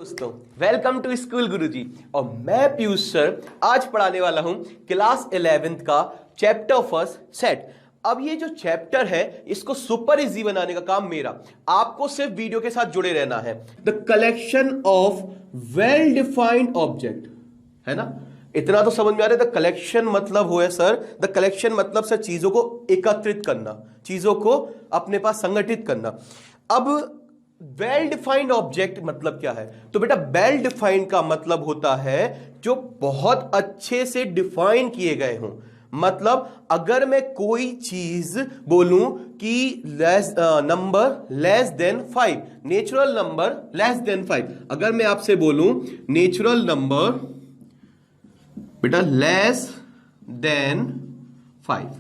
दोस्तों welcome to school गुरुजी। और मैं पीयूष सर आज पढ़ाने वाला हूं क्लास 11th का चैप्टर फर्स्ट सेट। अब ये जो चैप्टर है इसको सुपर इजी बनाने का काम मेरा, आपको सिर्फ वीडियो के साथ जुड़े रहना है। The collection of well defined object, है ना, इतना तो समझ में आ रहा है। द कलेक्शन मतलब हुआ सर, द कलेक्शन मतलब सर चीजों को एकत्रित करना, चीजों को अपने पास संगठित करना। अब वेल डिफाइंड ऑब्जेक्ट मतलब क्या है? तो बेटा वेल डिफाइंड का मतलब होता है जो बहुत अच्छे से डिफाइन किए गए हों। मतलब अगर मैं कोई चीज बोलूं कि number less then 5, natural number less then 5, अगर मैं आपसे बोलूं नेचुरल नंबर बेटा लेस देन 5,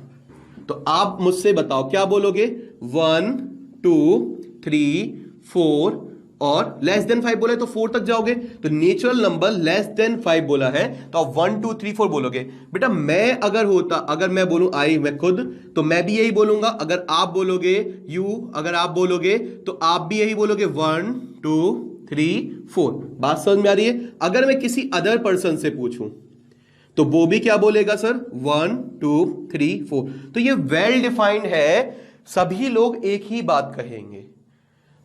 तो आप मुझसे बताओ क्या बोलोगे? 1 2 3 4 और लेस देन 5 बोला है तो 4 तक जाओगे। तो नेचुरल नंबर लेस देन 5 बोला है तो आप 1 2 3 4 बोलोगे। बेटा मैं अगर मैं बोलूं आई, मैं खुद, तो मैं भी यही बोलूंगा। अगर आप बोलोगे यू, अगर आप बोलोगे तो आप भी यही बोलोगे 1 2 3 4। बात समझ में आ रही है? अगर मैं किसी अदर पर्सन से पूछूं तो वो भी क्या बोलेगा सर? 1 2 3 4। तो ये वेल डिफाइंड है, सभी लोग एक ही बात कहेंगे।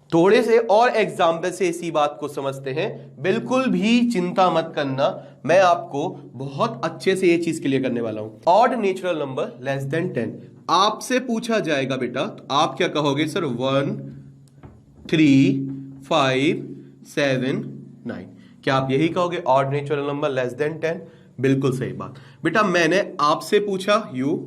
थोड़े से और एग्जाम्पल से इसी बात को समझते हैं। बिल्कुल भी चिंता मत करना, मैं आपको बहुत अच्छे से ये चीज क्लियर करने वाला हूं। Odd natural number less then 10 आपसे पूछा जाएगा बेटा, तो आप क्या कहोगे सर? 1 3 5 7 9। क्या आप यही कहोगे odd natural number less then 10? बिल्कुल सही बात। बेटा मैंने आपसे पूछा यू,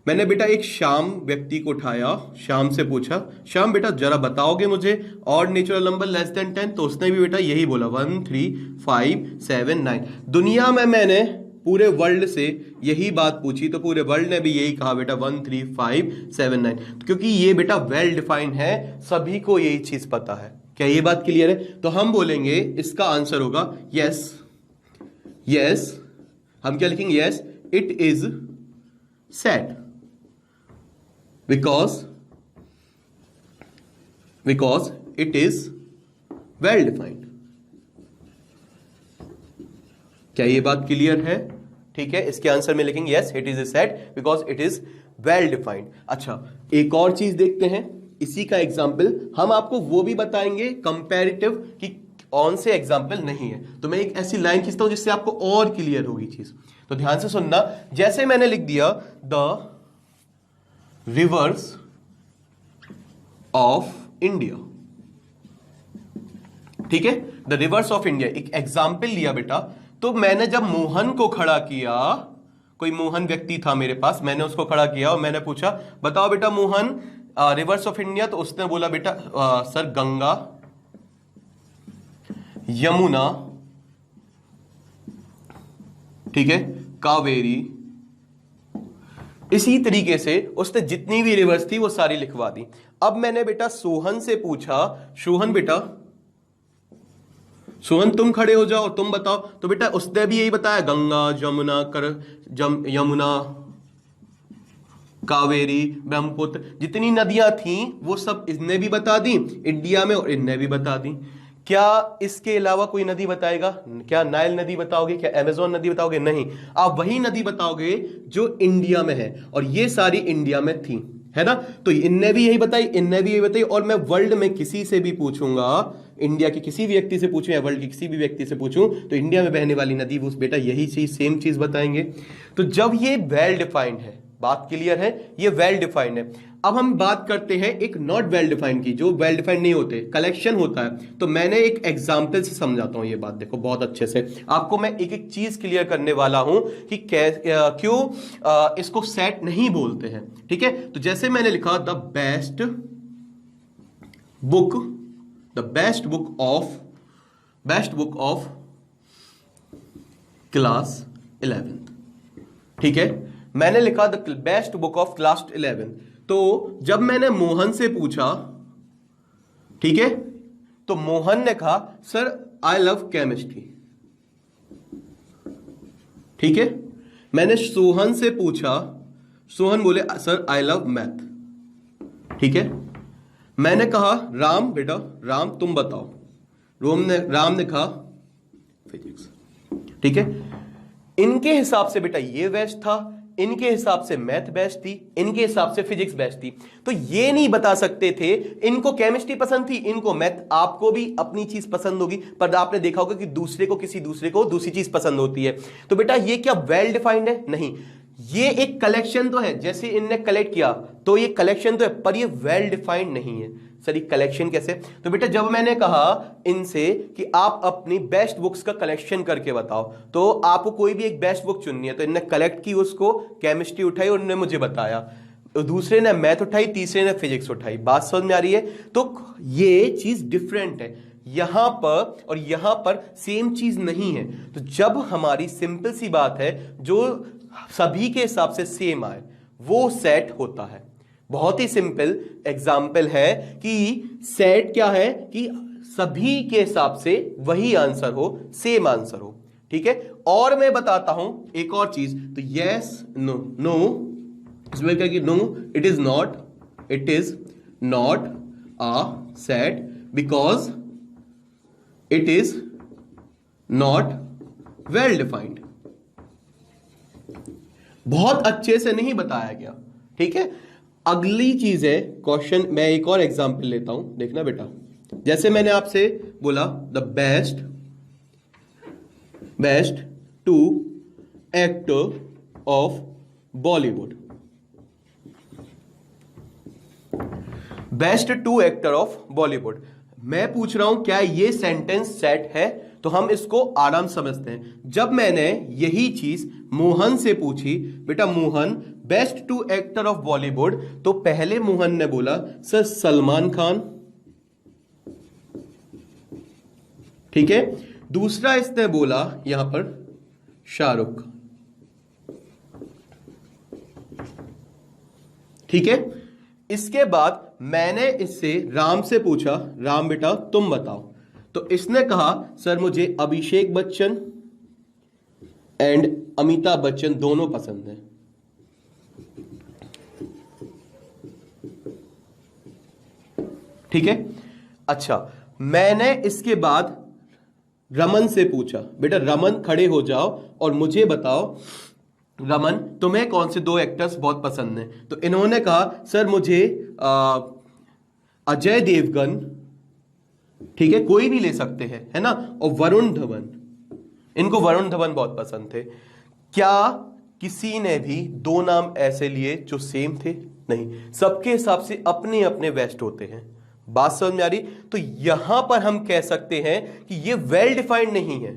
मैंने बेटा एक श्याम व्यक्ति को उठाया, श्याम से पूछा, श्याम बेटा जरा बताओगे मुझे odd natural number less then 10? तो उसने भी बेटा यही बोला 1 3 5 7 9। दुनिया में मैंने पूरे वर्ल्ड से यही बात पूछी तो पूरे वर्ल्ड ने भी यही कहा बेटा 1 3 5 7 9, क्योंकि ये बेटा वेल डिफाइंड है, सभी को यही चीज पता है। क्या ये बात क्लियर है? तो हम बोलेंगे इसका आंसर होगा यस। यस, हम क्या लिखेंगे? Yes it is set because it is well defined। क्या ये बात क्लियर है? ठीक है, इसके आंसर में लिखेंगे yes it is a set because it is well defined। अच्छा, एक और चीज देखते हैं, इसी का एग्जाम्पल हम आपको वो भी बताएंगे कंपैरेटिव कि कौन से एग्जाम्पल नहीं है। तो मैं एक ऐसी लाइन खींचता हूं जिससे आपको और क्लियर होगी चीज, तो ध्यान से सुनना। जैसे मैंने लिख दिया द रिवर्स ऑफ इंडिया, ठीक है, द रिवर्स ऑफ इंडिया एक एग्जाम्पल लिया बेटा। तो मैंने जब मोहन को खड़ा किया, कोई मोहन व्यक्ति था मेरे पास, मैंने उसको खड़ा किया और मैंने पूछा बताओ बेटा मोहन रिवर्स ऑफ इंडिया, तो उसने बोला बेटा सर गंगा यमुना, ठीक है, कावेरी। इसी तरीके से उसने जितनी भी रिवर्स थी वो सारी लिखवा दी। अब मैंने बेटा सोहन से पूछा, सोहन बेटा, सोहन तुम खड़े हो जाओ, तुम बताओ। तो बेटा उसने भी यही बताया गंगा जमुना यमुना कावेरी ब्रह्मपुत्र, जितनी नदियां थीं वो सब इसने भी बता दी इंडिया में और इनने भी बता दी। क्या इसके अलावा कोई नदी बताएगा? क्या नाइल नदी बताओगे? क्या अमेज़न नदी बताओगे? नहीं, आप वही नदी बताओगे जो इंडिया में है, और ये सारी इंडिया में थी, है ना। तो इनने भी यही बताई, इनने भी यही बताई। और मैं वर्ल्ड में किसी से भी पूछूंगा, इंडिया के किसी भी व्यक्ति से पूछूं या वर्ल्ड के किसी भी व्यक्ति से पूछूं, तो इंडिया में बहने वाली नदी वो बेटा यही चीज, सेम चीज बताएंगे। तो जब ये वेल डिफाइंड है, बात क्लियर है, ये वेल डिफाइंड है। अब हम बात करते हैं एक नॉट वेल डिफाइंड की, जो वेल डिफाइंड नहीं होते, कलेक्शन होता है। तो मैंने एक एग्जांपल से समझाता हूं ये बात, देखो बहुत अच्छे से आपको मैं एक एक चीज क्लियर करने वाला हूं कि क्यों इसको सेट नहीं बोलते हैं, ठीक है। तो जैसे मैंने लिखा the best book of class 11th, ठीक है, मैंने लिखा the best book of class 11th। तो जब मैंने मोहन से पूछा, ठीक है, तो मोहन ने कहा सर आई लव केमिस्ट्री, ठीक है। मैंने सोहन से पूछा, सोहन बोले सर आई लव मैथ, ठीक है। मैंने कहा राम बेटा, राम तुम बताओ, राम ने कहा फिजिक्स। ठीक है, इनके हिसाब से बेटा ये बेस्ट था, इनके हिसाब से मैथ बेस्ट थी, इनके हिसाब से फिजिक्स बेस्ट थी। तो ये नहीं बता सकते थे इनको केमिस्ट्री पसंद थी, इनको मैथ। आपको भी अपनी चीज पसंद होगी, पर आपने देखा होगा कि दूसरे को किसी दूसरे को दूसरी चीज पसंद होती है। तो बेटा ये क्या वेल डिफाइंड है? नहीं, ये एक कलेक्शन तो है, जैसे इनने कलेक्ट किया तो ये कलेक्शन तो है, पर ये वेल डिफाइंड नहीं है। सर ये कलेक्शन कैसे? तो बेटा जब मैंने कहा इनसे कि आप अपनी बेस्ट बुक्स का कलेक्शन करके बताओ, तो आपको कोई भी एक बेस्ट बुक चुननी है, तो इनने कलेक्ट की, उसको केमिस्ट्री उठाई और उन्होंने मुझे बताया, दूसरे ने मैथ उठाई, तीसरे ने फिजिक्स उठाई। बात समझ में आ रही है? तो ये चीज डिफरेंट है, यहां पर और यहां पर सेम चीज नहीं है। तो जब हमारी सिंपल सी बात है जो सभी के हिसाब से सेम आए वो सेट होता है। बहुत ही सिंपल एग्जाम्पल है कि सेट क्या है कि सभी के हिसाब से वही आंसर हो, सेम आंसर हो। ठीक है, और मैं बताता हूं एक और चीज, तो यस नो, नो इसमें क्या कि no it is not a set because it is not well defined. बहुत अच्छे से नहीं बताया गया। ठीक है, अगली चीज है क्वेश्चन, मैं एक और एग्जांपल लेता हूं, देखना बेटा। जैसे मैंने आपसे बोला the best 2 actor of Bollywood, best 2 actor of Bollywood. मैं पूछ रहा हूं क्या ये सेंटेंस सेट है? तो हम इसको आराम समझते हैं। जब मैंने यही चीज मोहन से पूछी, बेटा Mohan best 2 actor of Bollywood, तो पहले मोहन ने बोला सर सलमान खान। ठीक है, दूसरा इसने बोला यहां पर शाहरुख। ठीक है, इसके बाद मैंने इससे राम से पूछा, राम बेटा तुम बताओ, तो इसने कहा सर मुझे अभिषेक बच्चन एंड अमिताभ बच्चन दोनों पसंद हैं। ठीक है, अच्छा मैंने इसके बाद रमन से पूछा, बेटा रमन खड़े हो जाओ और मुझे बताओ रमन तुम्हें कौन से 2 एक्टर्स बहुत पसंद हैं? तो इन्होंने कहा सर मुझे अजय देवगन, ठीक है कोई भी ले सकते हैं, है ना, और वरुण धवन, इनको वरुण धवन बहुत पसंद थे। क्या किसी ने भी 2 नाम ऐसे लिए जो सेम थे? नहीं, सबके हिसाब से अपने अपने बेस्ट होते हैं। बात समझ में आ रही? तो यहां पर हम कह सकते हैं कि ये वेल डिफाइंड नहीं है।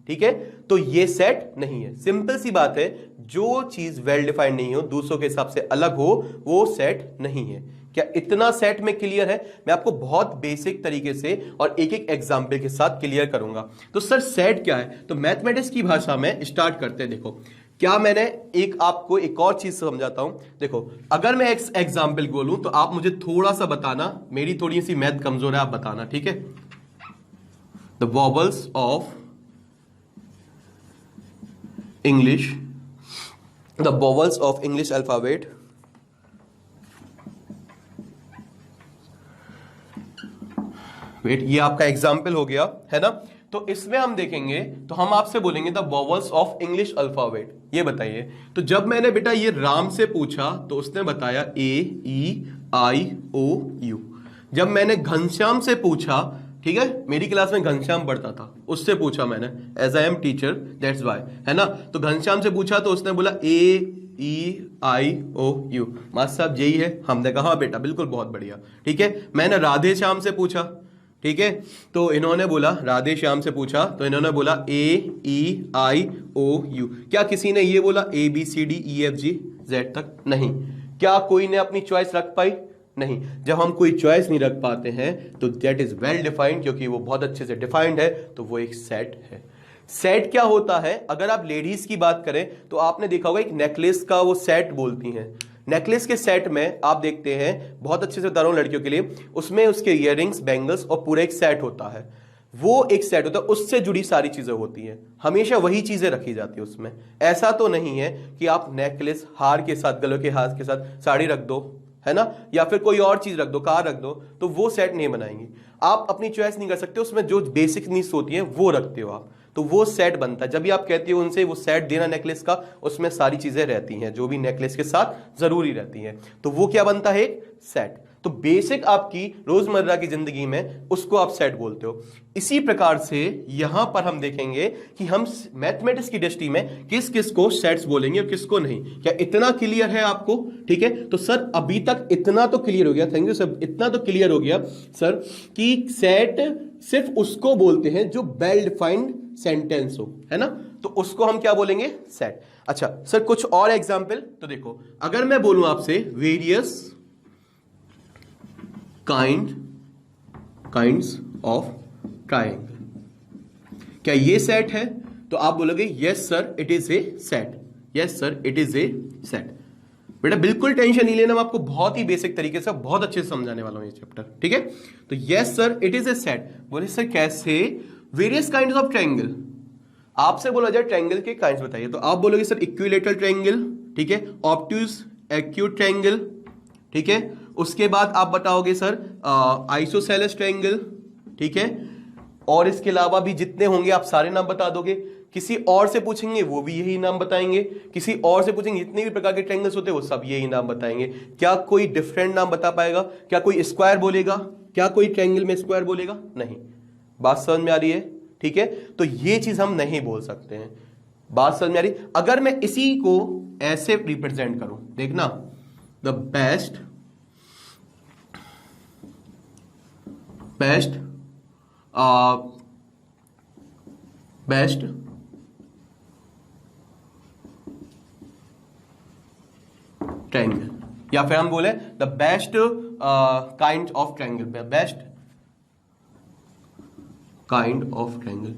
ठीक है, तो ये सेट नहीं है। सिंपल सी बात है, जो चीज वेल डिफाइंड नहीं हो, दूसरों के हिसाब से अलग हो, वो सेट नहीं है। क्या इतना सेट में क्लियर है? मैं आपको बहुत बेसिक तरीके से और एक एक एग्जाम्पल के साथ क्लियर करूंगा। तो सर सेट क्या है? तो मैथमेटिक्स की भाषा में स्टार्ट करते हैं। देखो क्या मैंने आपको एक और चीज समझाता हूं। देखो अगर मैं एक एग्जाम्पल बोलूं तो आप मुझे थोड़ा सा बताना, मेरी थोड़ी सी मैथ कमजोर है, आप बताना। ठीक है, the vowels of English, the vowels of English alphabet wait, ये आपका एग्जाम्पल हो गया है ना। तो इसमें हम देखेंगे तो हम आपसे बोलेंगे the vowels of English alphabet, ये बताइए। तो जब मैंने बेटा ये राम से पूछा तो उसने बताया A-E-I-O-U। जब मैंने घनश्याम से पूछा, ठीक है मेरी क्लास में घनश्याम पढ़ता था, उससे पूछा मैंने, as I am teacher that's why, है ना। तो घनश्याम से पूछा तो उसने बोला A-E-I-O-U। मास्टर साहब यही है? हमने कहा हाँ बेटा बिल्कुल, बहुत बढ़िया। ठीक है, मैंने राधे श्याम से पूछा, ठीक है, तो इन्होंने बोला, राधे श्याम से पूछा तो इन्होंने बोला A-E-I-O-U। क्या किसी ने ये बोला ABCDEFGZ तक? नहीं। क्या कोई ने अपनी चॉइस रख पाई? नहीं। जब हम कोई चॉइस नहीं रख पाते हैं तो दैट इज वेल डिफाइंड, क्योंकि वो बहुत अच्छे से डिफाइंड है, तो वो एक सेट है। सेट क्या होता है? अगर आप लेडीज की बात करें तो आपने देखा होगा एक नेकलेस का वो सेट बोलती हैं। नेकलेस के सेट में आप देखते हैं, बहुत अच्छे से बता रहा हूं लड़कियों के लिए, उसमें उसके इयररिंग्स, बैंगल्स और पूरा एक सेट होता है। वो एक सेट होता है, उससे जुड़ी सारी चीजें होती हैं, हमेशा वही चीजें रखी जाती है उसमें। ऐसा तो नहीं है कि आप नेकलेस हार के साथ, गलों के हार के साथ साड़ी रख दो, है ना, या फिर कोई और चीज रख दो, कार रख दो, तो वो सेट नहीं बनाएंगे। आप अपनी चॉइस नहीं कर सकते, उसमें जो बेसिक नीड्स होती हैं वो रखते हो आप, तो वो सेट बनता है। जब भी आप कहते हो उनसे वो सेट देना नेकलेस का, उसमें सारी चीजें रहती हैं जो भी नेकलेस के साथ जरूरी रहती हैं, तो वो क्या बनता है, एक सेट। तो बेसिक आपकी रोजमर्रा की जिंदगी में उसको आप सेट बोलते हो। इसी प्रकार से यहां पर हम देखेंगे कि हम मैथमेटिक्स की दृष्टि में किस किस को सेट्स बोलेंगे और किसको नहीं। क्या इतना क्लियर है आपको? ठीक है, तो सर अभी तक इतना तो क्लियर हो गया, थैंक यू सर, इतना तो क्लियर हो गया सर कि सेट सिर्फ उसको बोलते हैं जो वेल डिफाइंड सेंटेंस हो, है ना, तो उसको हम क्या बोलेंगे, सेट। अच्छा सर कुछ और एग्जाम्पल, तो देखो अगर मैं बोलूं आपसे वेरियस काइंड्स ऑफ ट्रायंगल, क्या ये सेट है? तो आप बोलोगे yes sir it is a set, yes sir it is a set. बेटा बिल्कुल टेंशन नहीं लेना, मैं आपको बहुत ही बेसिक तरीके से बहुत अच्छे से समझाने वाला हूं ये चैप्टर, ठीक है। तो yes sir it is a set. बोले सर कैसे? वेरियस काइंड्स ऑफ ट्रायंगल, आपसे बोला जाए ट्रायंगल के काइंड्स बताइए, तो आप बोलोगे सर इक्विलेटरल ट्रायंगल, ठीक है, ऑब्ट्यूज एक्यूट ट्रायंगल, ठीक है, उसके बाद आप बताओगे सर आइसोसेलेस ट्रायंगल, ठीक है, और इसके अलावा भी जितने होंगे आप सारे नाम बता दोगे। किसी और से पूछेंगे वो भी यही नाम बताएंगे, किसी और से पूछेंगे जितने भी प्रकार के ट्रायंगल्स होते हैं वो सब यही नाम बताएंगे। क्या कोई डिफरेंट नाम बता पाएगा? क्या कोई स्क्वायर बोलेगा? क्या कोई ट्रायंगल में स्क्वायर बोलेगा? नहीं। बात समझ में आ रही है? ठीक है, तो ये चीज हम नहीं बोल सकते हैं। बात समझ में आ रही? अगर मैं इसी को ऐसे रिप्रेजेंट करूं, देखना, द बेस्ट ट्रायंगल, या फिर हम बोले the best kind of triangle, best kind of triangle.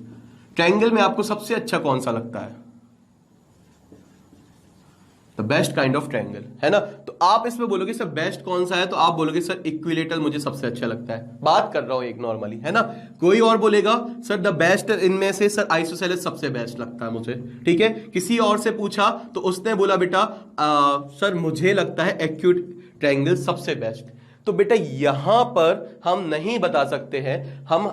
Triangle में आपको सबसे अच्छा कौन सा लगता है? The best kind of triangle, है ना। तो आप इसमें बोलोगे सर बेस्ट कौन सा है, तो आप बोलोगे सर इक्विलेटरल मुझे सबसे अच्छा लगता है। बात कर रहा हूं एक नॉर्मली, है ना। कोई और बोलेगा सर द बेस्ट इनमें से सर आइसोसेलेस सबसे बेस्ट लगता है मुझे, ठीक है। किसी और से पूछा तो उसने बोला बेटा सर मुझे लगता है एक्यूट ट्रायंगल सबसे बेस्ट। तो बेटा यहां पर हम नहीं बता सकते हैं, हम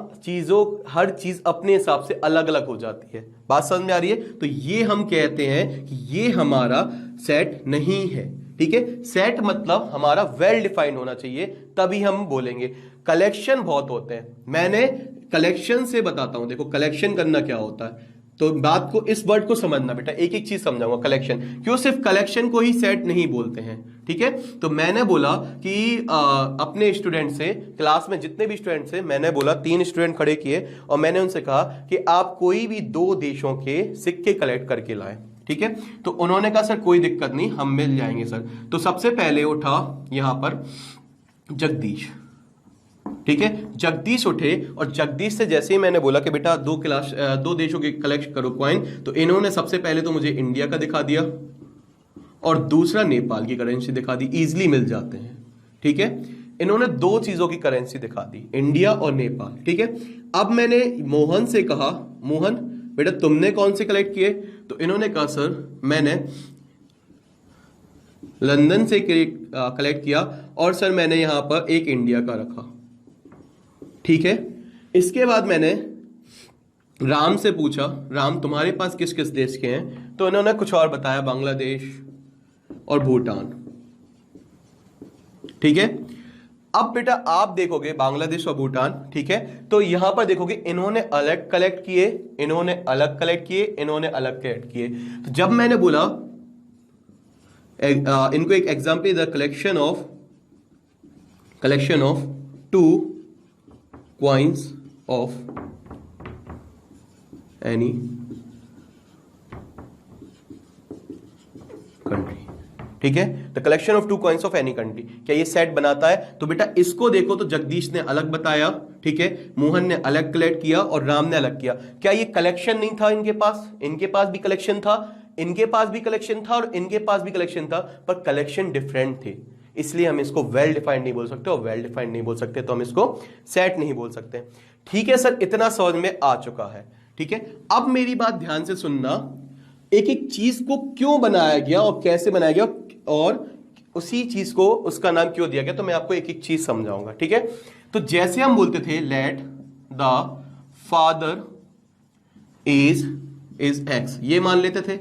हर चीज अपने हिसाब से अलग अलग हो जाती है। बात समझ में आ रही है? तो ये हम कहते हैं कि ये हमारा सेट नहीं है, ठीक है। सेट मतलब हमारा वेल डिफाइंड होना चाहिए, तभी हम बोलेंगे। कलेक्शन बहुत होते हैं, मैंने कलेक्शन से बताता हूं, देखो कलेक्शन करना क्या होता है, तो बात को, इस वर्ड को समझना बेटा, एक एक चीज समझाऊंगा। कलेक्शन क्यों, सिर्फ कलेक्शन को ही सेट नहीं बोलते हैं, ठीक है। तो मैंने बोला कि अपने स्टूडेंट से, क्लास में जितने भी स्टूडेंट थे, मैंने बोला 3 स्टूडेंट खड़े किए और मैंने उनसे कहा कि आप कोई भी 2 देशों के सिक्के कलेक्ट करके लाएं, ठीक है। तो उन्होंने कहा सर कोई दिक्कत नहीं, हम मिल जाएंगे सर। तो सबसे पहले उठा यहां पर जगदीश, ठीक है, जगदीश उठे, और जगदीश से जैसे ही मैंने बोला कि बेटा 2 देशों के कलेक्ट करो कॉइन, तो इन्होंने सबसे पहले तो मुझे इंडिया का दिखा दिया और दूसरा नेपाल की करेंसी दिखा दी। इजीली मिल जाते हैं, ठीक है। इन्होंने 2 चीजों की करेंसी दिखा दी, इंडिया और नेपाल, ठीक है। अब मैंने मोहन से कहा, मोहन बेटा तुमने कौन से कलेक्ट किए? तो इन्होंने कहा सर मैंने लंदन से कलेक्ट किया, और सर मैंने यहां पर एक इंडिया का रखा, ठीक है। इसके बाद मैंने राम से पूछा, राम तुम्हारे पास किस किस देश के हैं? तो इन्होंने कुछ और बताया, बांग्लादेश और भूटान, ठीक है। अब बेटा आप देखोगे बांग्लादेश और भूटान, ठीक है, तो यहां पर देखोगे इन्होंने अलग कलेक्ट किए, इन्होंने अलग कलेक्ट किए, इन्होंने अलग कलेक्ट किए। तो जब मैंने बोला इनको एक example, the collection of 2 coins of any country, ठीक है। The collection of 2 coins of any country, क्या ये सेट बनाता है? तो बेटा इसको देखो, तो जगदीश ने अलग बताया, ठीक है, मोहन ने अलग कलेक्ट किया और राम ने अलग किया। क्या ये कलेक्शन नहीं था इनके पास? इनके पास भी कलेक्शन था, इनके पास भी कलेक्शन था, और इनके पास भी कलेक्शन था, पर कलेक्शन डिफरेंट थे, इसलिए हम इसको वेल डिफाइंड नहीं बोल सकते, और वेल डिफाइंड नहीं बोल सकते तो हम इसको सेट नहीं बोल सकते, ठीक है। सर इतना समझ में आ चुका है, ठीक है। अब मेरी बात ध्यान से सुनना, एक एक चीज को क्यों बनाया गया और कैसे बनाया गया, और उसी चीज को उसका नाम क्यों दिया गया, तो मैं आपको एक एक चीज समझाऊंगा, ठीक है। तो जैसे हम बोलते थे let the father is x, ये मान लेते थे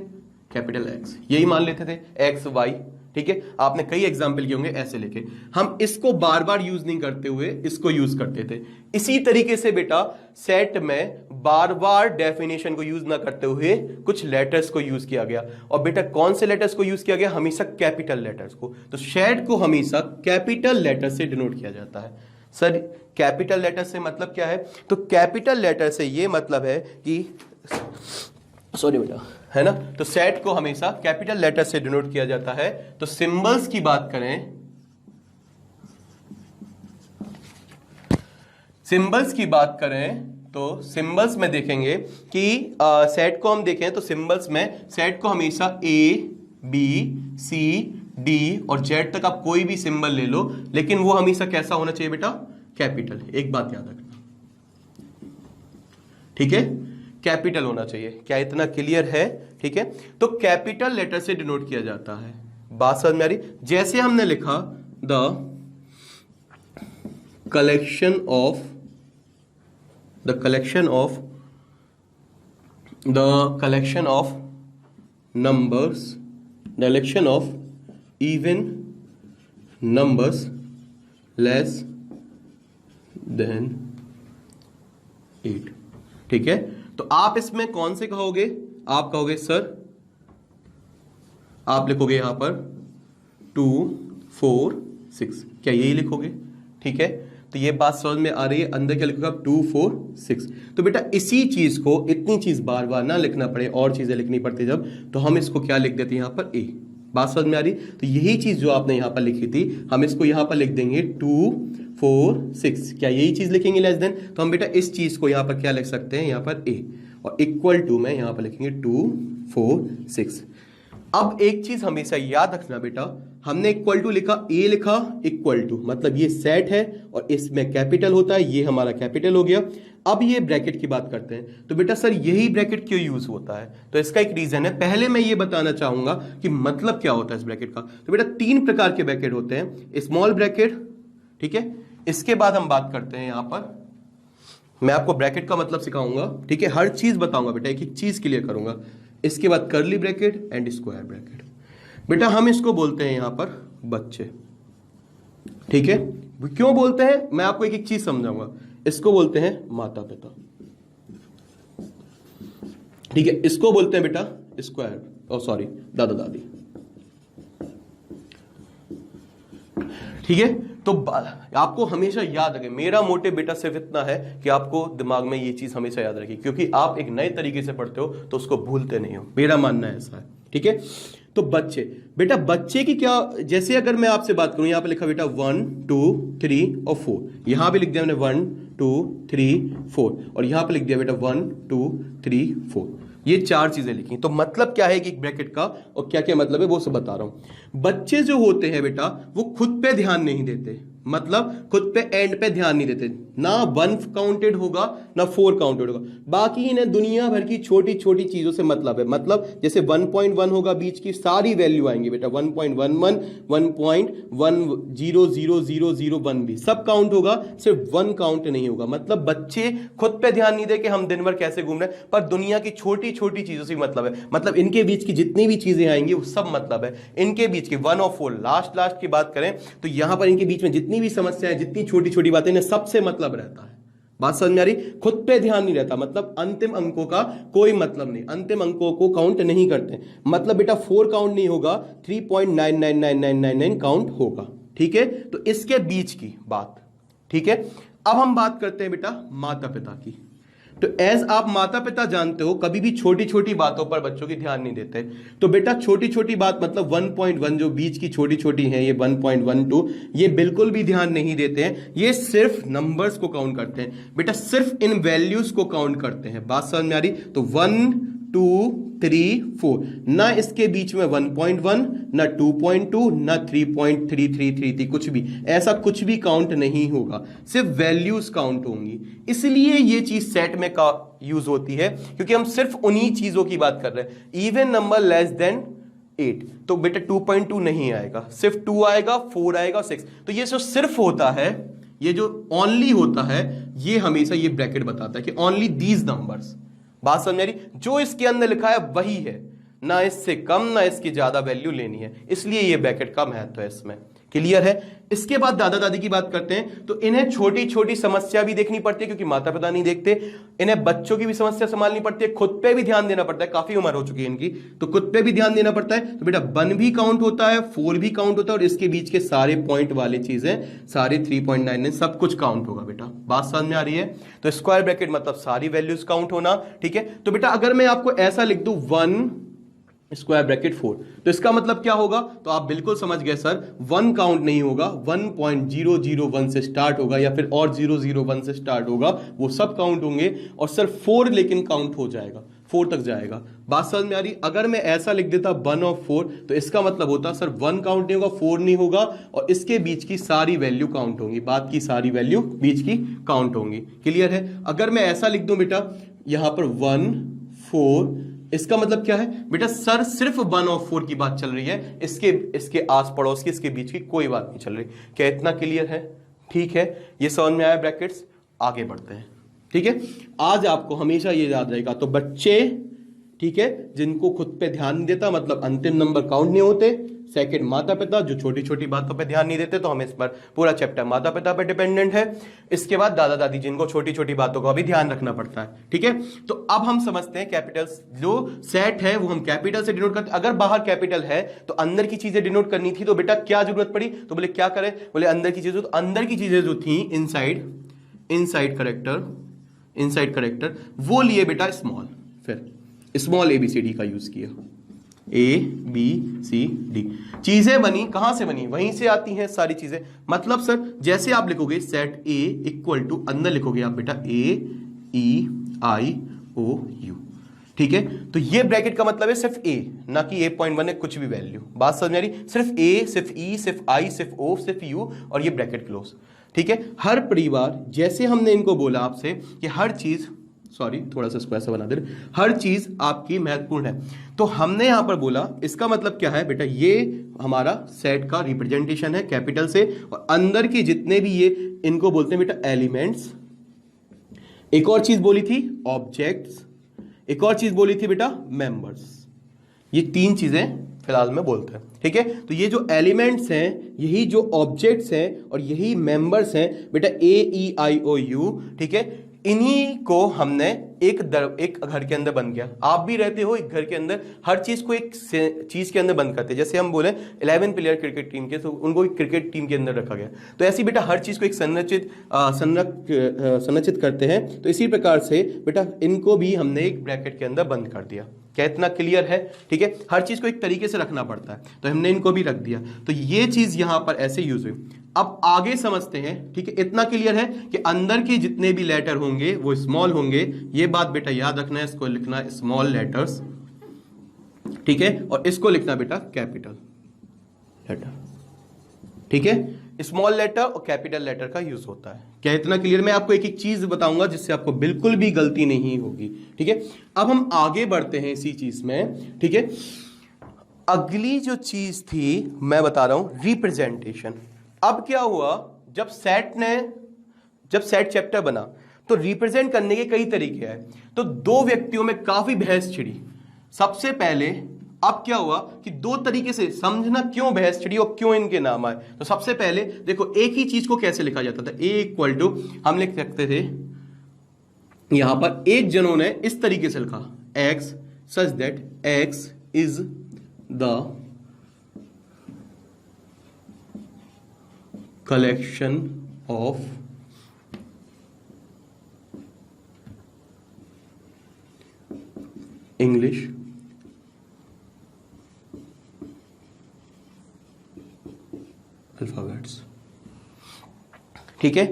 कैपिटल एक्स, यही मान लेते थे एक्स वाई, ठीक है। आपने कई एग्जाम्पल किए होंगे ऐसे लेके, हम इसको बार बार यूज नहीं करते हुए इसको यूज करते थे। इसी तरीके से बेटा सेट में बार बार डेफिनेशन को यूज ना करते हुए कुछ लेटर्स को यूज किया गया, और बेटा कौन से लेटर्स को यूज किया गया, हमेशा कैपिटल लेटर्स को। तो सेट को हमेशा कैपिटल लेटर से डिनोट किया जाता है। सर कैपिटल लेटर से मतलब क्या है, तो कैपिटल लेटर से ये मतलब है कि सॉरी बेटा, है ना, तो सेट को हमेशा कैपिटल लेटर से डिनोट किया जाता है। तो सिंबल्स की बात करें, सिंबल्स की बात करें तो सिंबल्स में देखेंगे कि सेट को हम देखें तो सिंबल्स में सेट को हमेशा ए बी सी डी और जेड तक आप कोई भी सिंबल ले लो, लेकिन वो हमेशा कैसा होना चाहिए बेटा, कैपिटल। एक बात याद रखना, ठीक है, कैपिटल होना चाहिए। क्या इतना क्लियर है, ठीक है। तो कैपिटल लेटर से डिनोट किया जाता है, बात समझ में आ रही। जैसे हमने लिखा the collection of numbers, the collection of even numbers less than 8, ठीक है। तो आप इसमें कौन से कहोगे, आप कहोगे सर, आप लिखोगे यहां पर 2 4 6, क्या यही लिखोगे, ठीक है। तो ये बात समझ में आ रही है, अंदर क्या लिखोगे आप 2 4 6। तो बेटा इसी चीज को, इतनी चीज बार बार ना लिखना पड़े और चीजें लिखनी पड़ती जब, तो हम इसको क्या लिख देते हैं यहां पर ए। बात समझ में आ रही। तो यही चीज जो आपने यहां पर लिखी थी, हम इसको यहां पर लिख देंगे 2 4 6, क्या यही चीज लिखेंगे लेस देन। तो हम बेटा इस चीज को यहां पर क्या लिख सकते हैं, यहां पर ए, और इक्वल टू में यहां पर लिखेंगे 2 4 6। अब एक चीज हमेशा याद रखना बेटा, हमने इक्वल टू लिखा, ए लिखा इक्वल टू, मतलब ये सेट है और इसमें कैपिटल होता है, ये हमारा कैपिटल हो गया। अब ये ब्रैकेट की बात करते हैं, तो बेटा सर यही ब्रैकेट क्यों यूज होता है, तो इसका एक रीजन है। पहले मैं ये बताना चाहूंगा कि मतलब क्या होता है इस ब्रैकेट का। तो बेटा 3 प्रकार के ब्रैकेट होते हैं, स्मॉल ब्रैकेट, ठीक है। इसके बाद हम बात करते हैं यहां पर, मैं आपको ब्रैकेट का मतलब सिखाऊंगा, ठीक है, हर चीज बताऊंगा बेटा, एक एक चीज क्लियर करूंगा। इसके बाद curly bracket and square bracket. बेटा हम इसको बोलते हैं यहां पर बच्चे, ठीक है। क्यों बोलते हैं, मैं आपको एक एक चीज समझाऊंगा। इसको बोलते हैं माता पिता, ठीक है। इसको बोलते हैं बेटा स्क्वायर, ओ सॉरी दादा दादी, ठीक है। तो आपको हमेशा याद रखें, मेरा मोटिव बेटा सिर्फ इतना है कि आपको दिमाग में ये चीज हमेशा याद रखिए, क्योंकि आप एक नए तरीके से पढ़ते हो तो उसको भूलते नहीं हो, मेरा मानना ऐसा है, ठीक है। तो बच्चे, बेटा बच्चे की क्या, जैसे अगर मैं आपसे बात करूं, यहां पे लिखा बेटा 1 2 3 और 4, यहां पे लिख दिया मैंने 1 2 3 4, और यहां पे लिख दिया बेटा 1 2 3 4, ये 4 चीजें लिखी। तो मतलब क्या है कि ब्रैकेट का और क्या क्या मतलब है वो सब बता रहा हूं। बच्चे जो होते हैं बेटा वो खुद पे ध्यान नहीं देते, मतलब खुद पे एंड पे ध्यान नहीं देते, ना 1 काउंटेड होगा ना 4 काउंटेड होगा, बाकी इन्हें दुनिया भर की छोटी छोटी चीजों से मतलब है। मतलब जैसे 1.1 होगा, बीच की सारी वैल्यू आएंगी बेटा, 1.11 1.100001 भी सब काउंट होगा, सिर्फ 1 काउंट नहीं होगा। मतलब बच्चे खुद पे ध्यान नहीं दे कि हम दिन भर कैसे घूम रहे हैं, पर दुनिया की छोटी छोटी चीजों से मतलब है। मतलब इनके बीच की जितनी भी चीजें आएंगी वो सब मतलब है, इनके बीच की 1 और 4 लास्ट की बात करें तो यहां पर इनके बीच में जितनी भी समस्याएं, जितनी छोटी छोटी बातें, इन्हें सबसे मतलब रहता है। बात समझ में आ रही, खुद पे ध्यान नहीं रहता, मतलब अंतिम अंकों का कोई मतलब नहीं, अंतिम अंकों को काउंट नहीं करते। मतलब बेटा 4 काउंट नहीं होगा, 3.999999 काउंट होगा, ठीक है। तो इसके बीच की बात, ठीक है। अब हम बात करते हैं बेटा माता पिता की। तो एज आप माता पिता जानते हो कभी भी छोटी छोटी बातों पर बच्चों की ध्यान नहीं देते। तो बेटा छोटी छोटी बात मतलब 1.1 जो बीच की छोटी छोटी है, ये 1.12 ये बिल्कुल भी ध्यान नहीं देते हैं, ये सिर्फ नंबर्स को काउंट करते हैं बेटा, सिर्फ इन वैल्यूज को काउंट करते हैं। बात समझ में आ रही। तो 1 2 3 4, ना इसके बीच में 1.1 ना 2.2 ना 3.3333, कुछ भी ऐसा कुछ भी काउंट नहीं होगा, सिर्फ वैल्यूज काउंट होंगी। इसलिए ये चीज सेट में का यूज होती है, क्योंकि हम सिर्फ उन्हीं चीजों की बात कर रहे हैं। इवन नंबर लेस देन 8, तो बेटा 2.2 नहीं आएगा, सिर्फ 2 आएगा, 4 आएगा, 6। तो ये जो सिर्फ होता है, ये जो ओनली होता है, ये हमेशा ये ब्रैकेट बताता है कि ओनली दीज नंबर्स। बात समझ आ रही? जो इसके अंदर लिखा है वही है, ना इससे कम ना इसकी ज्यादा वैल्यू लेनी है, इसलिए ये ब्रैकेट का महत्व है इसमें। क्लियर है? इसके बाद दादा दादी की बात करते हैं। तो इन्हें छोटी छोटी समस्या भी देखनी पड़ती है क्योंकि माता पिता नहीं देखते, इन्हें बच्चों की भी समस्या संभालनी पड़ती है, खुद पे भी ध्यान देना पड़ता है, काफी उम्र हो चुकी है इनकी तो खुद पे भी ध्यान देना पड़ता है। तो बेटा 1 भी काउंट होता है, 4 भी काउंट होता है, और इसके बीच के सारे पॉइंट वाले चीजें सारे 3.99 सब कुछ काउंट होगा। बेटा बात समझ में आ रही है? तो स्क्वायर ब्रैकेट मतलब सारी वैल्यूज काउंट होना। ठीक है, तो बेटा अगर मैं आपको ऐसा लिख दूं 1 स्क्वायर ब्रैकेट 4, तो इसका मतलब क्या होगा? तो आप बिल्कुल समझ गए सर, 1 काउंट नहीं होगा, 1.001 से स्टार्ट होगा या फिर और 001 से स्टार्ट होगा, वो सब काउंट होंगे। और सर 4 लेकिन काउंट हो जाएगा, 4 तक जाएगा। बात समझ में आ रही? अगर मैं ऐसा लिख देता 1 और 4, तो इसका मतलब होता सर 1 काउंट नहीं होगा, 4 नहीं होगा, और इसके बीच की सारी वैल्यू काउंट होंगी, बात की सारी वैल्यू बीच की काउंट होंगी। क्लियर है? अगर मैं ऐसा लिख दूं बेटा यहां पर 1 4, इसका मतलब क्या है बेटा? सर सिर्फ 1 और 4 की बात चल रही है, इसके आस पड़ोस की, इसके बीच की कोई बात नहीं चल रही। क्या इतना क्लियर है? ठीक है, ये समझ में आया ब्रैकेट्स? आगे बढ़ते हैं। ठीक है, आज आपको हमेशा ये याद रहेगा। तो बच्चे, ठीक है, जिनको खुद पे ध्यान नहीं देता मतलब अंतिम नंबर काउंट नहीं होते। सेकंड, माता पिता जो छोटी छोटी बातों पे ध्यान नहीं देते, तो हमें इस पर पूरा चैप्टर माता पिता पे डिपेंडेंट है। इसके बाद दादा दादी जिनको छोटी छोटी बातों का भी ध्यान रखना पड़ता है। ठीक है, तो अब हम समझते हैं कैपिटल्स। जो सेट है वो हम कैपिटल से डिनोट करते हैं। अगर बाहर कैपिटल है तो अंदर की चीजें डिनोट करनी थी, तो बेटा क्या जरूरत पड़ी? तो बोले क्या करें? बोले अंदर की चीजें, तो अंदर की चीजें जो थी इनसाइड करेक्टर वो लिए बेटा स्मॉल, फिर स्मॉल ABCD का यूज किया। ABCD चीजें बनी, कहां से बनी? वहीं से आती हैं सारी चीजें। मतलब सर जैसे आप लिखोगे सेट A इक्वल टू, अंदर लिखोगे आप बेटा AEIOU। ठीक है, तो ये ब्रैकेट का मतलब है सिर्फ A, ना कि 8.1 है कुछ भी वैल्यू। बात समझ में आ रही? सिर्फ A, सिर्फ E, सिर्फ I, सिर्फ O, सिर्फ U, और ये ब्रैकेट क्लोज। ठीक है, हर परिवार, जैसे हमने इनको बोला आपसे कि हर चीज, सॉरी थोड़ा सा इसको ऐसा बना दे, हर चीज आपकी महत्वपूर्ण है, तो हमने यहां पर बोला इसका मतलब क्या है बेटा? ये हमारा सेट का रिप्रेजेंटेशन है कैपिटल से, और अंदर के जितने भी ये, इनको बोलते हैं बेटा एलिमेंट्स। एक और चीज बोली थी ऑब्जेक्ट्स, एक और चीज बोली थी बेटा मेंबर्स। ये 3 चीजें फिलहाल में बोलते हैं। ठीक है, तो ये जो एलिमेंट्स हैं, यही जो ऑब्जेक्ट्स हैं, और यही मेंबर्स हैं बेटा AEIOU। ठीक है, इन्हीं को हमने एक घर के अंदर बंद किया। आप भी रहते हो एक घर के अंदर, हर चीज को एक चीज के अंदर बंद करते हैं। जैसे हम बोले 11 प्लेयर क्रिकेट टीम के, तो उनको एक क्रिकेट टीम के अंदर रखा गया। तो ऐसी बेटा हर चीज को एक संरचित करते हैं। तो इसी प्रकार से बेटा इनको भी हमने एक ब्रैकेट के अंदर बंद कर दिया। क्या इतना क्लियर है? ठीक है, हर चीज को एक तरीके से रखना पड़ता है, तो हमने इनको भी रख दिया। तो ये चीज यहां पर ऐसे यूज हुई। अब आगे समझते हैं। ठीक है, इतना क्लियर है कि अंदर के जितने भी लेटर होंगे वो स्मॉल होंगे। ये बात बेटा याद रखना है, इसको लिखना स्मॉल लेटर्स। ठीक है, और इसको लिखना बेटा कैपिटल लेटर। ठीक है, स्मॉल लेटर और कैपिटल लेटर का यूज होता है। क्या इतना क्लियर? मैं आपको एक एक चीज बताऊंगा जिससे आपको बिल्कुल भी गलती नहीं होगी। ठीक है, अब हम आगे बढ़ते हैं इसी चीज में। ठीक है, अगली जो चीज थी मैं बता रहा हूं रिप्रेजेंटेशन। अब क्या हुआ, जब सेट चैप्टर बना तो रिप्रेजेंट करने के कई तरीके हैं। तो 2 व्यक्तियों में काफी बहस छिड़ी। सबसे पहले अब क्या हुआ कि 2 तरीके से समझना क्यों बहस छिड़ी और क्यों इनके नाम आए। तो सबसे पहले देखो, एक ही चीज को कैसे लिखा जाता था? A इक्वल टू, हम लिख सकते थे यहां पर, एक जनों ने इस तरीके से लिखा X such that X is the collection of English alphabets। ठीक है,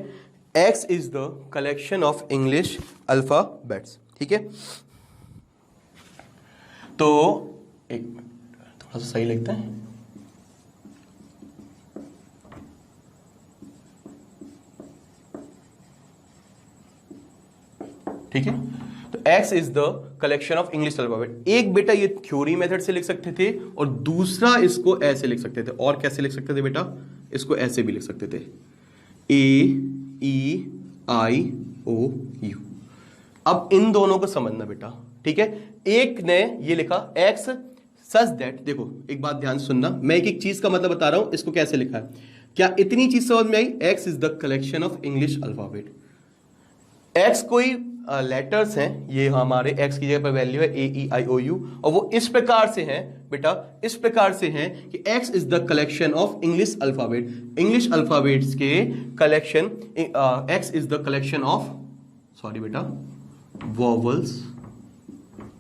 X is the collection of English alphabets। ठीक है, तो एक थोड़ा सा सही लगता है। ठीक है, तो X is the collection of English alphabet. एक बेटा ये थ्योरी मेथड से लिख सकते थे और दूसरा इसको ऐसे लिख सकते थे। और कैसे लिख सकते थे बेटा? इसको ऐसे भी लिख सकते थे, AEIOU। अब इन दोनों को समझना बेटा, ठीक है। एक ने ये लिखा X सच दैट, देखो एक बात ध्यान सुनना, मैं एक एक चीज का मतलब बता रहा हूं, इसको कैसे लिखा है। क्या इतनी चीज समझ में आई? X is the collection of English alphabet. X कोई लेटर्स हैं, ये हमारे X की जगह पर वैल्यू है AEIOU, और वो इस प्रकार से हैं बेटा, इस प्रकार से हैं कि X is the collection of English alphabet. English alphabets के collection, X is the collection of, sorry बेटा, वॉवल्स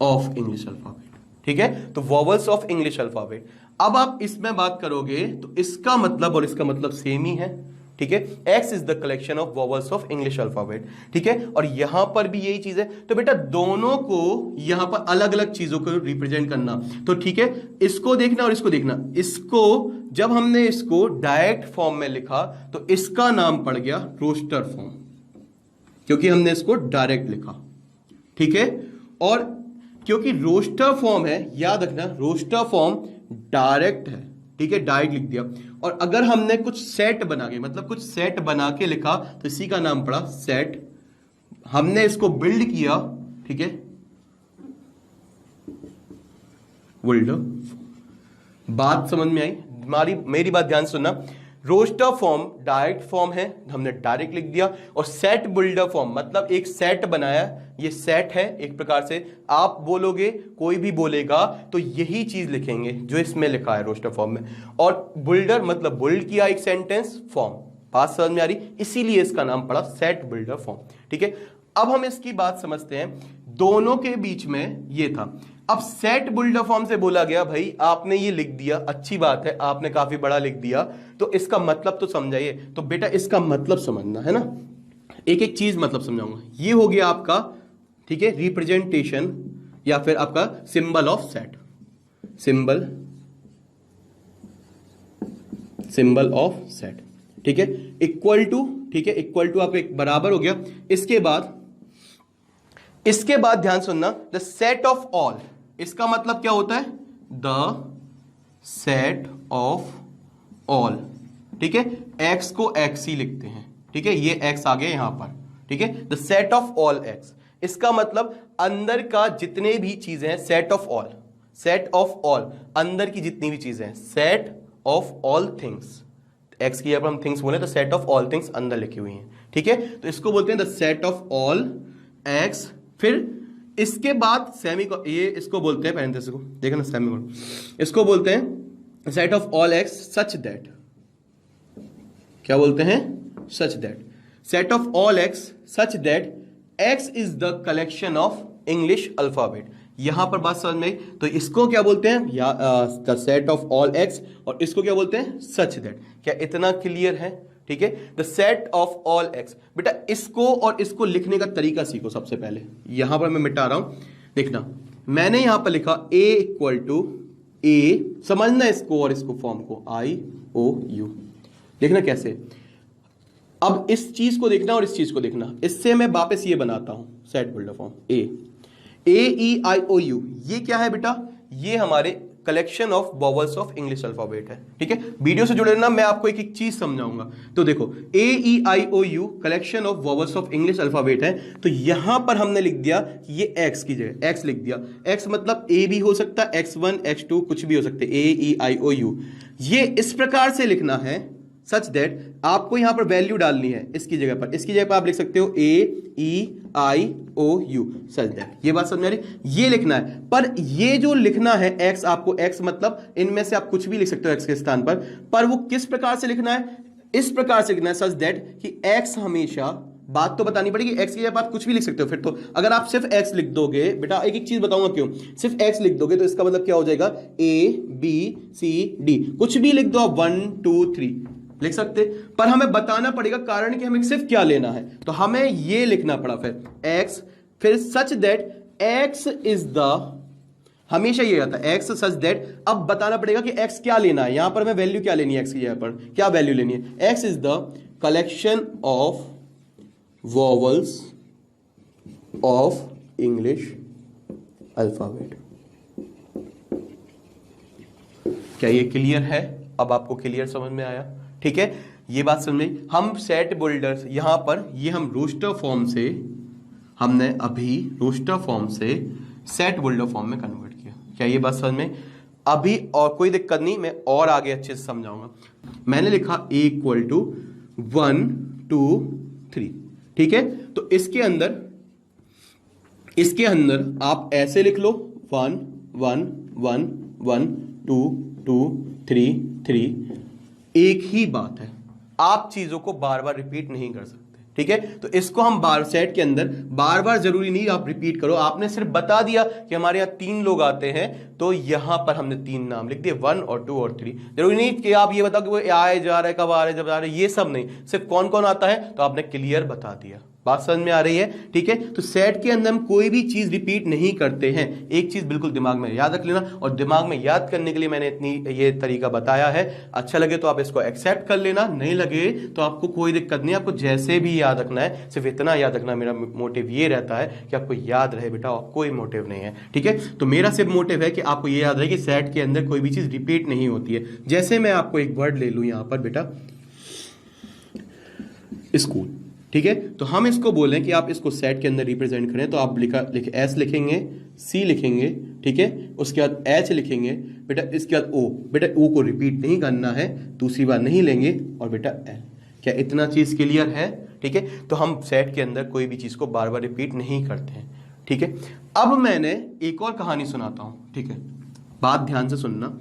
ऑफ इंग्लिश अल्फाबेट, ठीक है। तो वॉवल्स ऑफ इंग्लिश अल्फाबेट। अब आप इसमें बात करोगे तो इसका मतलब और इसका मतलब सेम ही है, ठीक है। X is the collection of vowels of English alphabet, ठीक है। और यहां पर भी यही चीज है। तो बेटा दोनों को यहां पर अलग अलग चीजों को रिप्रेजेंट करना, तो ठीक है, इसको देखना और इसको देखना। इसको जब हमने इसको डायरेक्ट फॉर्म में लिखा तो इसका नाम पड़ गया रोस्टर फॉर्म, क्योंकि हमने इसको डायरेक्ट लिखा, ठीक है। और क्योंकि रोस्टर फॉर्म है, याद रखना रोस्टर फॉर्म डायरेक्ट है, ठीक है, डायरेक्ट लिख दिया। और अगर हमने कुछ सेट बना के, मतलब कुछ सेट बना के लिखा तो इसी का नाम पड़ा सेट। हमने इसको बिल्ड किया, ठीक है, बिल्ड। बात समझ में आई? मेरी बात ध्यान सुनना। रोस्टर फॉर्म डायरेक्ट फॉर्म है, हमने डायरेक्ट लिख दिया। और सेट बिल्डर फॉर्म मतलब एक सेट बनाया, ये सेट है एक प्रकार से। आप बोलोगे, कोई भी बोलेगा तो यही चीज लिखेंगे जो इसमें लिखा है रोस्टर फॉर्म में। और बिल्डर मतलब बिल्ड किया एक सेंटेंस, फॉर्म। बात समझ में आ रही? इसीलिए इसका नाम पड़ा सेट बिल्डर फॉर्म, ठीक है। अब हम इसकी बात समझते हैं। दोनों के बीच में ये था। अब सेट बिल्डर फॉर्म से बोला गया भाई आपने ये लिख दिया, अच्छी बात है, आपने काफी बड़ा लिख दिया, तो इसका मतलब तो समझाइए। तो बेटा इसका मतलब समझना है ना, एक एक चीज मतलब समझाऊंगा। ये हो गया आपका, ठीक है, रिप्रेजेंटेशन या फिर आपका symbol of set, symbol of set, ठीक है। इक्वल टू, ठीक है, इक्वल टू आपका एक बराबर हो गया। इसके बाद ध्यान सुनना, द सेट ऑफ ऑल, इसका मतलब क्या होता है? द सेट ऑफ ऑल, ठीक है। एक्स को एक्स ही लिखते हैं, ठीक है, ये एक्स आ गया यहां पर, ठीक है। The set of all x, इसका मतलब अंदर का जितने भी चीजें हैं, set of all, set of all, अंदर की जितनी भी चीजें हैं, set of all things. X की जब हम थिंग्स बोले तो सेट ऑफ ऑल थिंग्स अंदर लिखी हुई हैं, ठीक है। तो इसको बोलते हैं the set of all x. फिर इसके बाद सेमी को, ये इसको बोलते हैं, पैरेंथेसिस को देखना, ना सेमी को, इसको बोलते हैं set of all x such that, क्या बोलते हैं? Such that, set of all x such that x is the collection of English alphabet. यहां पर बात समझ में, तो इसको क्या बोलते हैं? या the set of all x, और इसको क्या बोलते हैं? Such that. क्या इतना क्लियर है? ठीक है, the set of all x. बेटा इसको और इसको लिखने का तरीका सीखो। सबसे पहले यहां पर मैं मिटा रहा हूं, देखना मैंने यहां पर लिखा a इक्वल टू ए, समझना इसको और इसको फॉर्म को, IOU। देखना कैसे, अब इस चीज को देखना और इस चीज को देखना। इससे मैं वापस ये बनाता हूं सेट बिल्डर फॉर्म, AEIOU। ये क्या है बेटा? ये हमारे collection of vowels of English alphabet है, ठीक है। वीडियो से जुड़े रहना, मैं आपको एक एक चीज समझाऊंगा। तो देखो AEIOU collection of vowels of English alphabet है। तो यहां पर हमने लिख दिया ये एक्स की जगह एक्स लिख दिया। एक्स मतलब ए भी हो सकता है, X1 X2 कुछ भी हो सकते हैं, AEIOU। ये इस प्रकार से लिखना है सच दैट, आपको यहां पर वैल्यू डालनी है इसकी जगह पर। इसकी जगह पर आप लिख सकते हो AEIOU सच दैट। ये बात समझ आ रही? ये लिखना है, पर ये जो लिखना है एक्स, आपको एक्स मतलब इनमें से आप कुछ भी लिख सकते हो एक्स के स्थान पर वो किस प्रकार से लिखना है? इस प्रकार से लिखना है सच दैट कि एक्स हमेशा, बात तो बतानी पड़ेगी, एक्स की जगह आप कुछ भी लिख सकते हो। फिर तो अगर आप सिर्फ एक्स लिख दोगे, बेटा एक एक चीज बताऊंगा क्यों, सिर्फ एक्स लिख दोगे तो इसका मतलब क्या हो जाएगा? ABCD, कुछ भी लिख दो आप, 1 2 3 लिख सकते, पर हमें बताना पड़ेगा कारण कि हमें सिर्फ क्या लेना है। तो हमें ये लिखना पड़ा फिर एक्स, फिर such that x is the, हमेशा ये आता है एक्स सच दैट। अब बताना पड़ेगा कि एक्स क्या लेना है, यहां पर हमें वैल्यू क्या लेनी है, एक्स की जगह पर क्या वैल्यू लेनी है? X is the collection of vowels of English alphabet. क्या ये क्लियर है? अब आपको क्लियर समझ में आया? ठीक है, ये बात समझ में। हम सेट बिल्डर्स यहां पर ये हम रोस्टर फॉर्म से हमने अभी रोस्टर फॉर्म से सेट बिल्डर फॉर्म में कन्वर्ट किया। क्या ये बात समझ में? अभी और कोई दिक्कत नहीं, मैं और आगे अच्छे से समझाऊंगा। मैंने लिखा A इक्वल टू 1 2 3, ठीक है। तो इसके अंदर आप ऐसे लिख लो 1 1 1 1 2 2 3 3। एक ही बात है, आप चीजों को बार बार रिपीट नहीं कर सकते, ठीक है। तो इसको हम बार सेट के अंदर बार बार जरूरी नहीं आप रिपीट करो। आपने सिर्फ बता दिया कि हमारे यहाँ 3 लोग आते हैं, तो यहां पर हमने 3 नाम लिख दिए, 1 और 2 और 3। जरूरी नहीं कि आप ये बताओ कि वो आए जा रहे, कब आ रहे, जब आ रहे, ये सब नहीं, सिर्फ कौन कौन आता है तो आपने क्लियर बता दिया। बात समझ में आ रही है? ठीक है। तो सेट के अंदर हम कोई भी चीज रिपीट नहीं करते हैं। एक चीज बिल्कुल दिमाग में याद रख लेना, और दिमाग में याद करने के लिए मैंने इतनी ये तरीका बताया है। अच्छा लगे तो आप इसको एक्सेप्ट कर लेना, नहीं लगे तो आपको कोई दिक्कत नहीं, आपको जैसे भी याद रखना है सिर्फ इतना याद रखना। मेरा मोटिव ये रहता है कि आपको याद रहे बेटा, और कोई मोटिव नहीं है, ठीक है। तो मेरा सिर्फ मोटिव है कि आपको ये याद रहे कि सेट के अंदर कोई भी चीज रिपीट नहीं होती है। जैसे मैं आपको एक वर्ड ले लूं यहां पर बेटा, स्कूल, ठीक है। तो हम इसको बोलें कि आप इसको सेट के अंदर रिप्रेजेंट करें, तो आप एस लिखेंगे, सी लिखेंगे, ठीक है। उसके बाद एच लिखेंगे बेटा, इसके बाद ओ। बेटा ओ को रिपीट नहीं करना है, दूसरी बार नहीं लेंगे, और बेटा एल। क्या इतना चीज क्लियर है? ठीक है। तो हम सेट के अंदर कोई भी चीज को बार बार रिपीट नहीं करते हैं, ठीक है। अब मैंने एक और कहानी सुनाता हूं, ठीक है, बात ध्यान से सुनना।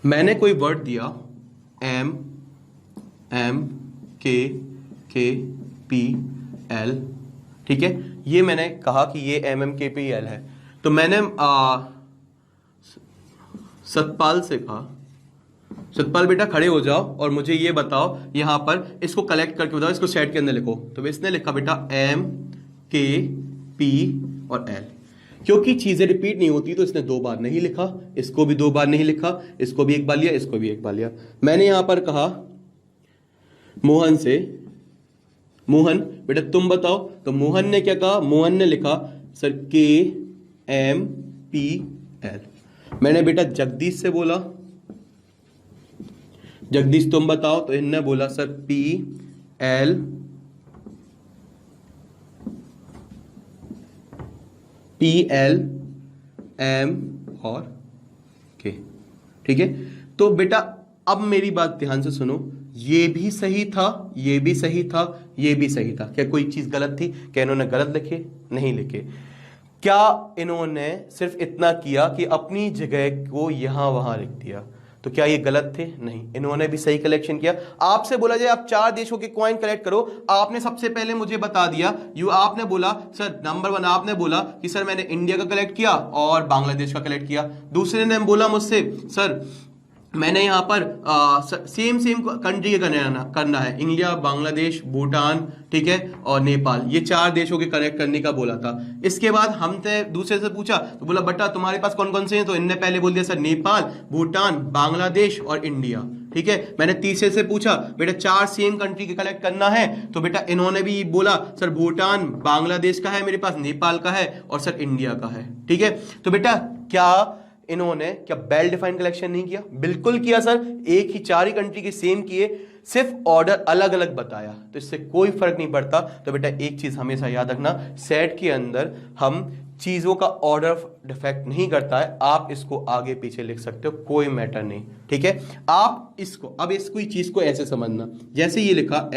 मैंने कोई वर्ड दिया एम के पी एल, ठीक है। ये मैंने कहा कि ये MMKPL है। तो मैंने सतपाल से कहा, सतपाल बेटा खड़े हो जाओ और मुझे ये बताओ, यहां पर इसको कलेक्ट करके बताओ, इसको सेट के अंदर लिखो। तो इसने लिखा बेटा MKP और L। क्योंकि चीजें रिपीट नहीं होती तो इसने 2 बार नहीं लिखा, इसको भी 2 बार नहीं लिखा, इसको भी 1 बार लिया, इसको भी 1 बार लिया। मैंने यहां पर कहा मोहन से, मोहन बेटा तुम बताओ। तो मोहन ने क्या कहा? मोहन ने लिखा सर KMPL। मैंने बेटा जगदीश से बोला, जगदीश तुम बताओ। तो इनने बोला सर PLM और K, ठीक है। तो बेटा अब मेरी बात ध्यान से सुनो, ये भी सही था, ये भी सही था, ये भी सही था। क्या कोई चीज गलत थी? क्या इन्होंने गलत लिखे? नहीं लिखे। क्या इन्होंने सिर्फ इतना किया कि अपनी जगह को यहां वहां लिख दिया? तो क्या ये गलत थे? नहीं, इन्होंने भी सही कलेक्शन किया। आपसे बोला जाए आप 4 देशों के कॉइन कलेक्ट करो, आपने सबसे पहले मुझे बता दिया, आपने बोला सर नंबर 1 आपने बोला कि सर मैंने इंडिया का कलेक्ट किया और बांग्लादेश का कलेक्ट किया। दूसरे ने बोला मुझसे सर मैंने यहाँ पर सेम कंट्री करना है, इंडिया, बांग्लादेश, भूटान, ठीक है, और नेपाल, ये 4 देशों के कनेक्ट करने का बोला था। इसके बाद हमने दूसरे से पूछा तो बोला बेटा तुम्हारे पास कौन कौन से हैं? तो इनने पहले बोल दिया सर नेपाल, भूटान, बांग्लादेश और इंडिया, ठीक है। मैंने तीसरे से पूछा बेटा 4 सेम कंट्री के कलेक्ट करना है, तो बेटा इन्होंने भी बोला सर भूटान, बांग्लादेश का है मेरे पास, नेपाल का है और सर इंडिया का है, ठीक है। तो बेटा क्या इन्होंने क्या वेल डिफाइंड कलेक्शन नहीं किया? बिल्कुल किया सर। एक ही 4 ही कंट्री के सेम किए, सिर्फ ऑर्डर अलग अलग बताया, तो इससे कोई फर्क नहीं पड़ता। तो बेटा एक चीज हमेशा याद रखना, सेट के अंदर हम चीजों का ऑर्डर डिफेक्ट नहीं करता है। आप इसको आगे पीछे लिख सकते हो, कोई मैटर नहीं, ठीक है। आप इसको अब इसको चीज को ऐसे समझना, जैसे ये लिखा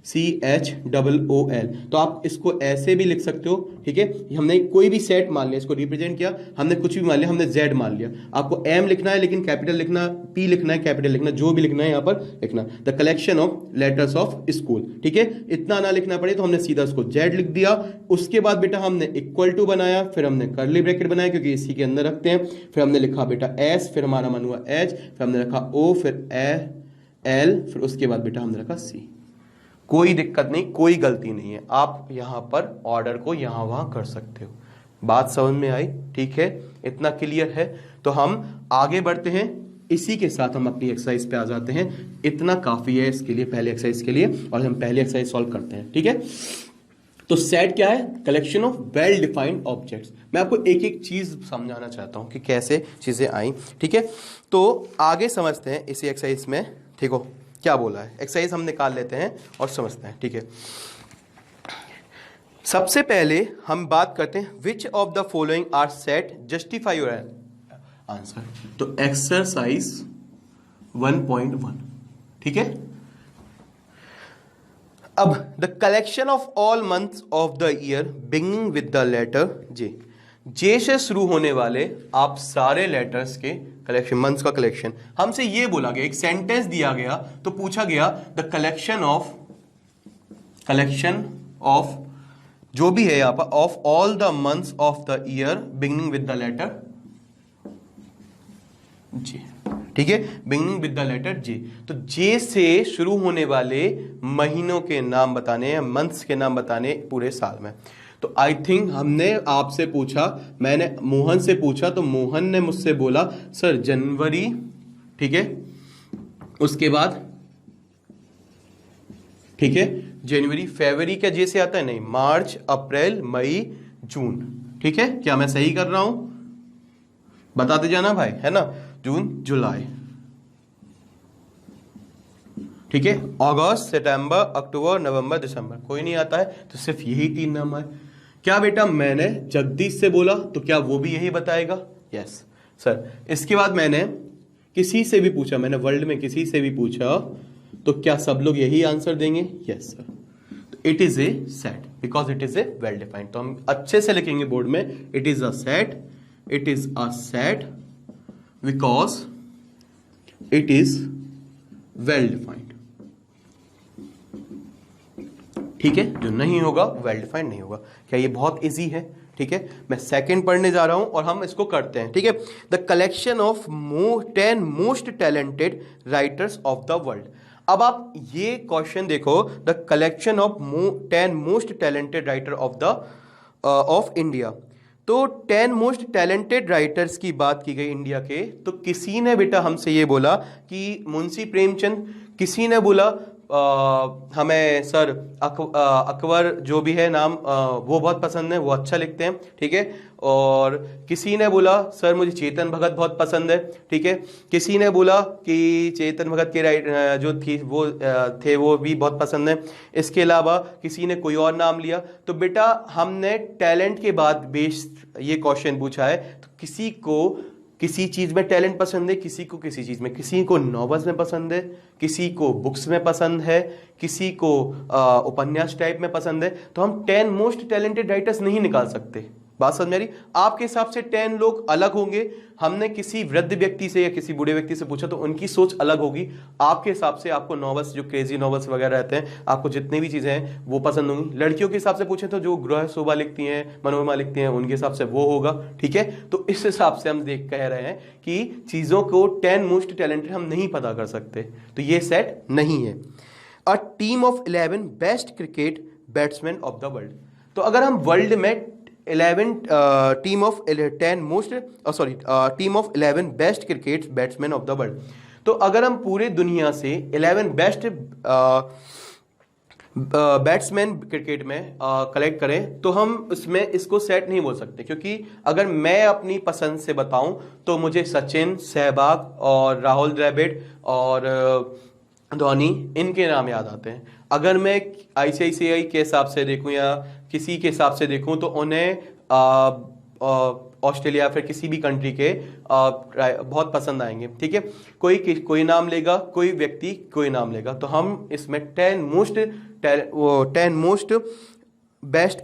HCHOOL, तो आप इसको ऐसे भी लिख सकते हो, ठीक है। हमने कोई भी सेट मान लिया, इसको रिप्रेजेंट किया, हमने कुछ भी मान लिया, हमने Z मान लिया। आपको M लिखना है लेकिन कैपिटल लिखना, P लिखना है कैपिटल लिखना, जो भी लिखना है यहाँ पर लिखना, the collection of letters of school, ठीक है। इतना ना लिखना पड़े तो हमने सीधा उसको Z लिख दिया। उसके बाद बेटा हमने इक्वल टू बनाया, फिर हमने कर्ली ब्रैकेट बनाया क्योंकि इसी के अंदर रखते हैं, फिर हमने लिखा बेटा S, फिर हमारा मन हुआ H, फिर हमने रखा O, फिर L, फिर उसके बाद बेटा हमने रखा C। कोई दिक्कत नहीं, कोई गलती नहीं है, आप यहां पर ऑर्डर को यहां वहां कर सकते हो। बात समझ में आई? ठीक है, इतना क्लियर है। तो हम आगे बढ़ते हैं, इसी के साथ हम अपनी एक्सरसाइज पे आ जाते हैं। इतना काफी है इसके लिए, पहले एक्सरसाइज के लिए, और हम पहले एक्सरसाइज सॉल्व करते हैं, ठीक है। तो सेट क्या है? Collection of well defined objects. मैं आपको एक एक चीज समझाना चाहता हूं कि कैसे चीजें आई, ठीक है। तो आगे समझते हैं इसी एक्सरसाइज में, ठीक हो, क्या बोला है। एक्सरसाइज हम निकाल लेते हैं और समझते हैं, ठीक है। सबसे पहले हम बात करते हैं which of the following are set, justify your answer. तो एक्सरसाइज 1.1, ठीक है। अब the collection of all months of the year beginning with the letter J, J से शुरू होने वाले आप सारे लेटर्स के कलेक्शन, मंथ्स का कलेक्शन। हमसे ये बोला गया, एक सेंटेंस दिया गया तो पूछा गया द कलेक्शन ऑफ जो भी है यहां पर, of all the months of the year beginning with the letter J, ठीक है, beginning with the letter J. तो जे से शुरू होने वाले महीनों के नाम बताने हैं, मंथ्स के नाम बताने पूरे साल में। तो आई थिंक हमने आपसे पूछा, मैंने मोहन से पूछा, तो मोहन ने मुझसे बोला सर जनवरी, ठीक है, उसके बाद, ठीक है, जनवरी, फरवरी क्या जे से आता है? नहीं, मार्च, अप्रैल, मई, जून, ठीक है। क्या मैं सही कर रहा हूं? बताते जाना भाई, है ना। जून, जुलाई, ठीक है, अगस्त, सितंबर, अक्टूबर, नवंबर, दिसंबर। कोई नहीं आता है तो सिर्फ यही 3 नाम आए। क्या बेटा मैंने जगदीश से बोला तो क्या वो भी यही बताएगा? Yes sir. इसके बाद मैंने किसी से भी पूछा, मैंने वर्ल्ड में किसी से भी पूछा तो क्या सब लोग यही आंसर देंगे? Yes sir. तो it is a set because it is a well defined. तो हम अच्छे से लिखेंगे बोर्ड में, it is a set, it is a set because it is well defined, ठीक है। जो नहीं होगा वेल डिफाइंड नहीं होगा। क्या ये बहुत इजी है? ठीक है, मैं सेकंड पढ़ने जा रहा हूं और हम इसको करते हैं, ठीक है। The collection of 10 most talented writers of the world. अब आप ये क्वेश्चन देखो, the collection of 10 most talented writer of India. तो 10 मोस्ट टैलेंटेड राइटर्स की बात की गई इंडिया के, तो किसी ने बेटा हमसे ये बोला कि मुंशी प्रेमचंद, किसी ने बोला हमें सर अकबर जो भी है नाम वो बहुत पसंद है, वो अच्छा लिखते हैं, ठीक है। और किसी ने बोला सर मुझे चेतन भगत बहुत पसंद है, ठीक है। किसी ने बोला कि चेतन भगत के जो थी वो थे वो भी बहुत पसंद है। इसके अलावा किसी ने कोई और नाम लिया। तो बेटा हमने टैलेंट के बाद बेस्ड ये क्वेश्चन पूछा है। तो किसी को किसी चीज में टैलेंट पसंद है, किसी को किसी चीज में, किसी को नॉवेल्स में पसंद है, किसी को बुक्स में पसंद है, किसी को उपन्यास टाइप में पसंद है। तो हम 10 मोस्ट टैलेंटेड राइटर्स नहीं निकाल सकते। बात समझ रही? आपके हिसाब से 10 लोग अलग होंगे, हमने किसी वृद्ध व्यक्ति से या किसी बूढ़े व्यक्ति से पूछा तो उनकी सोच अलग होगी। आपके हिसाब से आपको नॉवेल्स, जो क्रेजी नॉवेल्स वगैरह रहते हैं, आपको जितनी भी चीजें हैं वो पसंद होंगी। लड़कियों के हिसाब से पूछे तो जो गृह शोभा लिखती हैं, मनोरमा लिखती हैं, उनके हिसाब से वो होगा, ठीक है। तो इस हिसाब से हम कह रहे हैं कि चीजों को 10 मोस्ट टैलेंटेड हम नहीं पता कर सकते, तो ये सेट नहीं है। A team of 11 best cricket batsman of the world. तो अगर हम वर्ल्ड में 11 team of 11 best cricket batsman of the world, तो अगर हम पूरे दुनिया से 11 बेस्ट बैट्समैन क्रिकेट में कलेक्ट करें तो हम इसमें इसको सेट नहीं बोल सकते, क्योंकि अगर मैं अपनी पसंद से बताऊं तो मुझे सचिन, सहवाग और राहुल द्रविड़ और धोनी इनके नाम याद आते हैं। अगर मैं आईसीआईसीआई के हिसाब से देखूं या किसी के हिसाब से देखूं तो उन्हें ऑस्ट्रेलिया फिर किसी भी कंट्री के बहुत पसंद आएंगे, ठीक है। कोई नाम लेगा, कोई व्यक्ति कोई नाम लेगा। तो हम इसमें 10 मोस्ट बेस्ट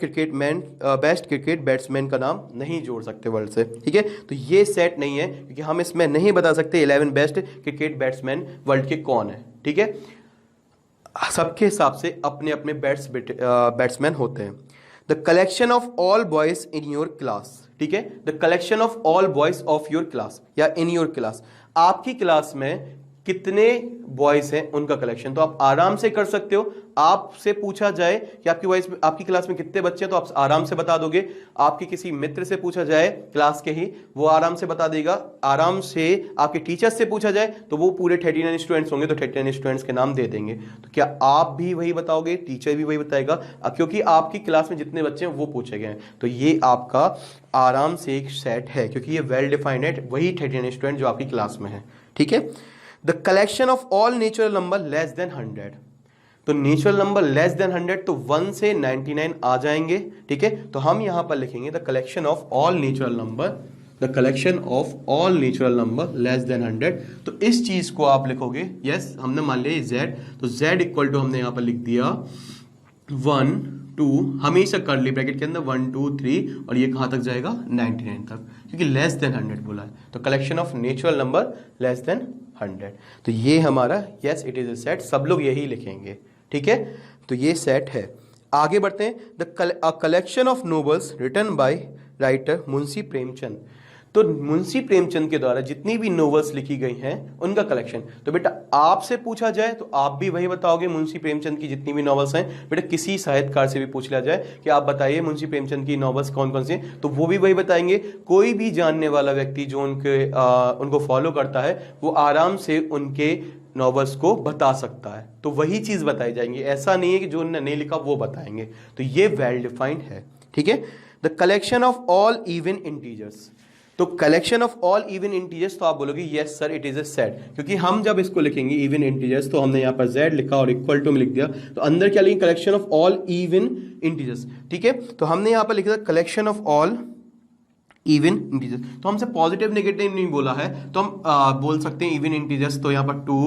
क्रिकेट बैट्समैन का नाम नहीं जोड़ सकते वर्ल्ड से, ठीक है। तो ये सेट नहीं है, क्योंकि हम इसमें नहीं बता सकते 11 बेस्ट क्रिकेट बैट्समैन वर्ल्ड के कौन है, ठीक है। सबके हिसाब से अपने अपने बैट्समैन होते हैं। The collection of all boys in your class, ठीक है। The collection of all boys of your class या इन योर क्लास। आपकी क्लास में कितने बॉयज हैं उनका कलेक्शन। तो आप आराम से कर सकते हो। आपसे पूछा जाए कि आपकी क्लास में कितने बच्चे हैं तो आप आराम से बता दोगे। आपके किसी मित्र से पूछा जाए क्लास के ही, वो आराम से बता देगा। आराम से आपके टीचर से पूछा जाए तो वो पूरे 39 स्टूडेंट्स होंगे तो 39 स्टूडेंट्स के नाम दे देंगे। तो क्या आप भी वही बताओगे, टीचर भी वही बताएगा, क्योंकि आपकी क्लास में जितने बच्चे हैं वो पूछे गए हैं। तो ये आपका आराम से एक सेट है, क्योंकि ये वेल डिफाइंड है, वही 39 स्टूडेंट जो आपकी क्लास में है। ठीक है। The collection of all natural number less then 100। तो नेचुरल नंबर लेस देन 100 तो 1 से 99 आ जाएंगे। ठीक है। तो हम यहां पर लिखेंगे the collection of all natural number, the collection of all natural number less then 100। तो इस चीज को आप लिखोगे, यस हमने मान लिया z, तो z इक्वल टू हमने यहां पर लिख दिया 1 2, हमेशा कर्ली ब्रैकेट के अंदर 1 2 3 और ये कहां तक जाएगा 99 तक, क्योंकि लेस देन 100 बोला है। तो collection of natural number less then 100, तो ये हमारा yes it is a set, सब लोग यही लिखेंगे। ठीक है। तो ये सेट है। आगे बढ़ते हैं। The collection of novels written by writer Munshi Premchand. तो मुंशी प्रेमचंद के द्वारा जितनी भी नोवेल्स लिखी गई हैं उनका कलेक्शन। तो बेटा आपसे पूछा जाए तो आप भी वही बताओगे, मुंशी प्रेमचंद की जितनी भी नॉवेल्स हैं। बेटा किसी साहित्यकार से भी पूछ लिया जाए कि आप बताइए मुंशी प्रेमचंद की नॉवेल्स कौन कौन सी हैं, तो वो भी वही बताएंगे। कोई भी जानने वाला व्यक्ति जो उनको फॉलो करता है वो आराम से उनके नॉवेल्स को बता सकता है, तो वही चीज बताई जाएंगी। ऐसा नहीं है कि जो उन्होंने नहीं लिखा वो बताएंगे। तो ये वेल डिफाइंड है। ठीक है। The collection of all even integers. तो collection of all even integers, तो आप बोलोगे yes sir it is a set, क्योंकि हम जब इसको लिखेंगे इवन इंटीजर्स तो हमने यहां पर z लिखा और इक्वल टू में लिख दिया, तो अंदर क्या लिखेंगे collection of all even integers. ठीक है। तो हमने यहां पर लिखा collection of all even integers, तो हमसे पॉजिटिव नेगेटिव नहीं बोला है, तो हम बोल सकते हैं इवन इंटीजर्स। तो यहाँ पर 2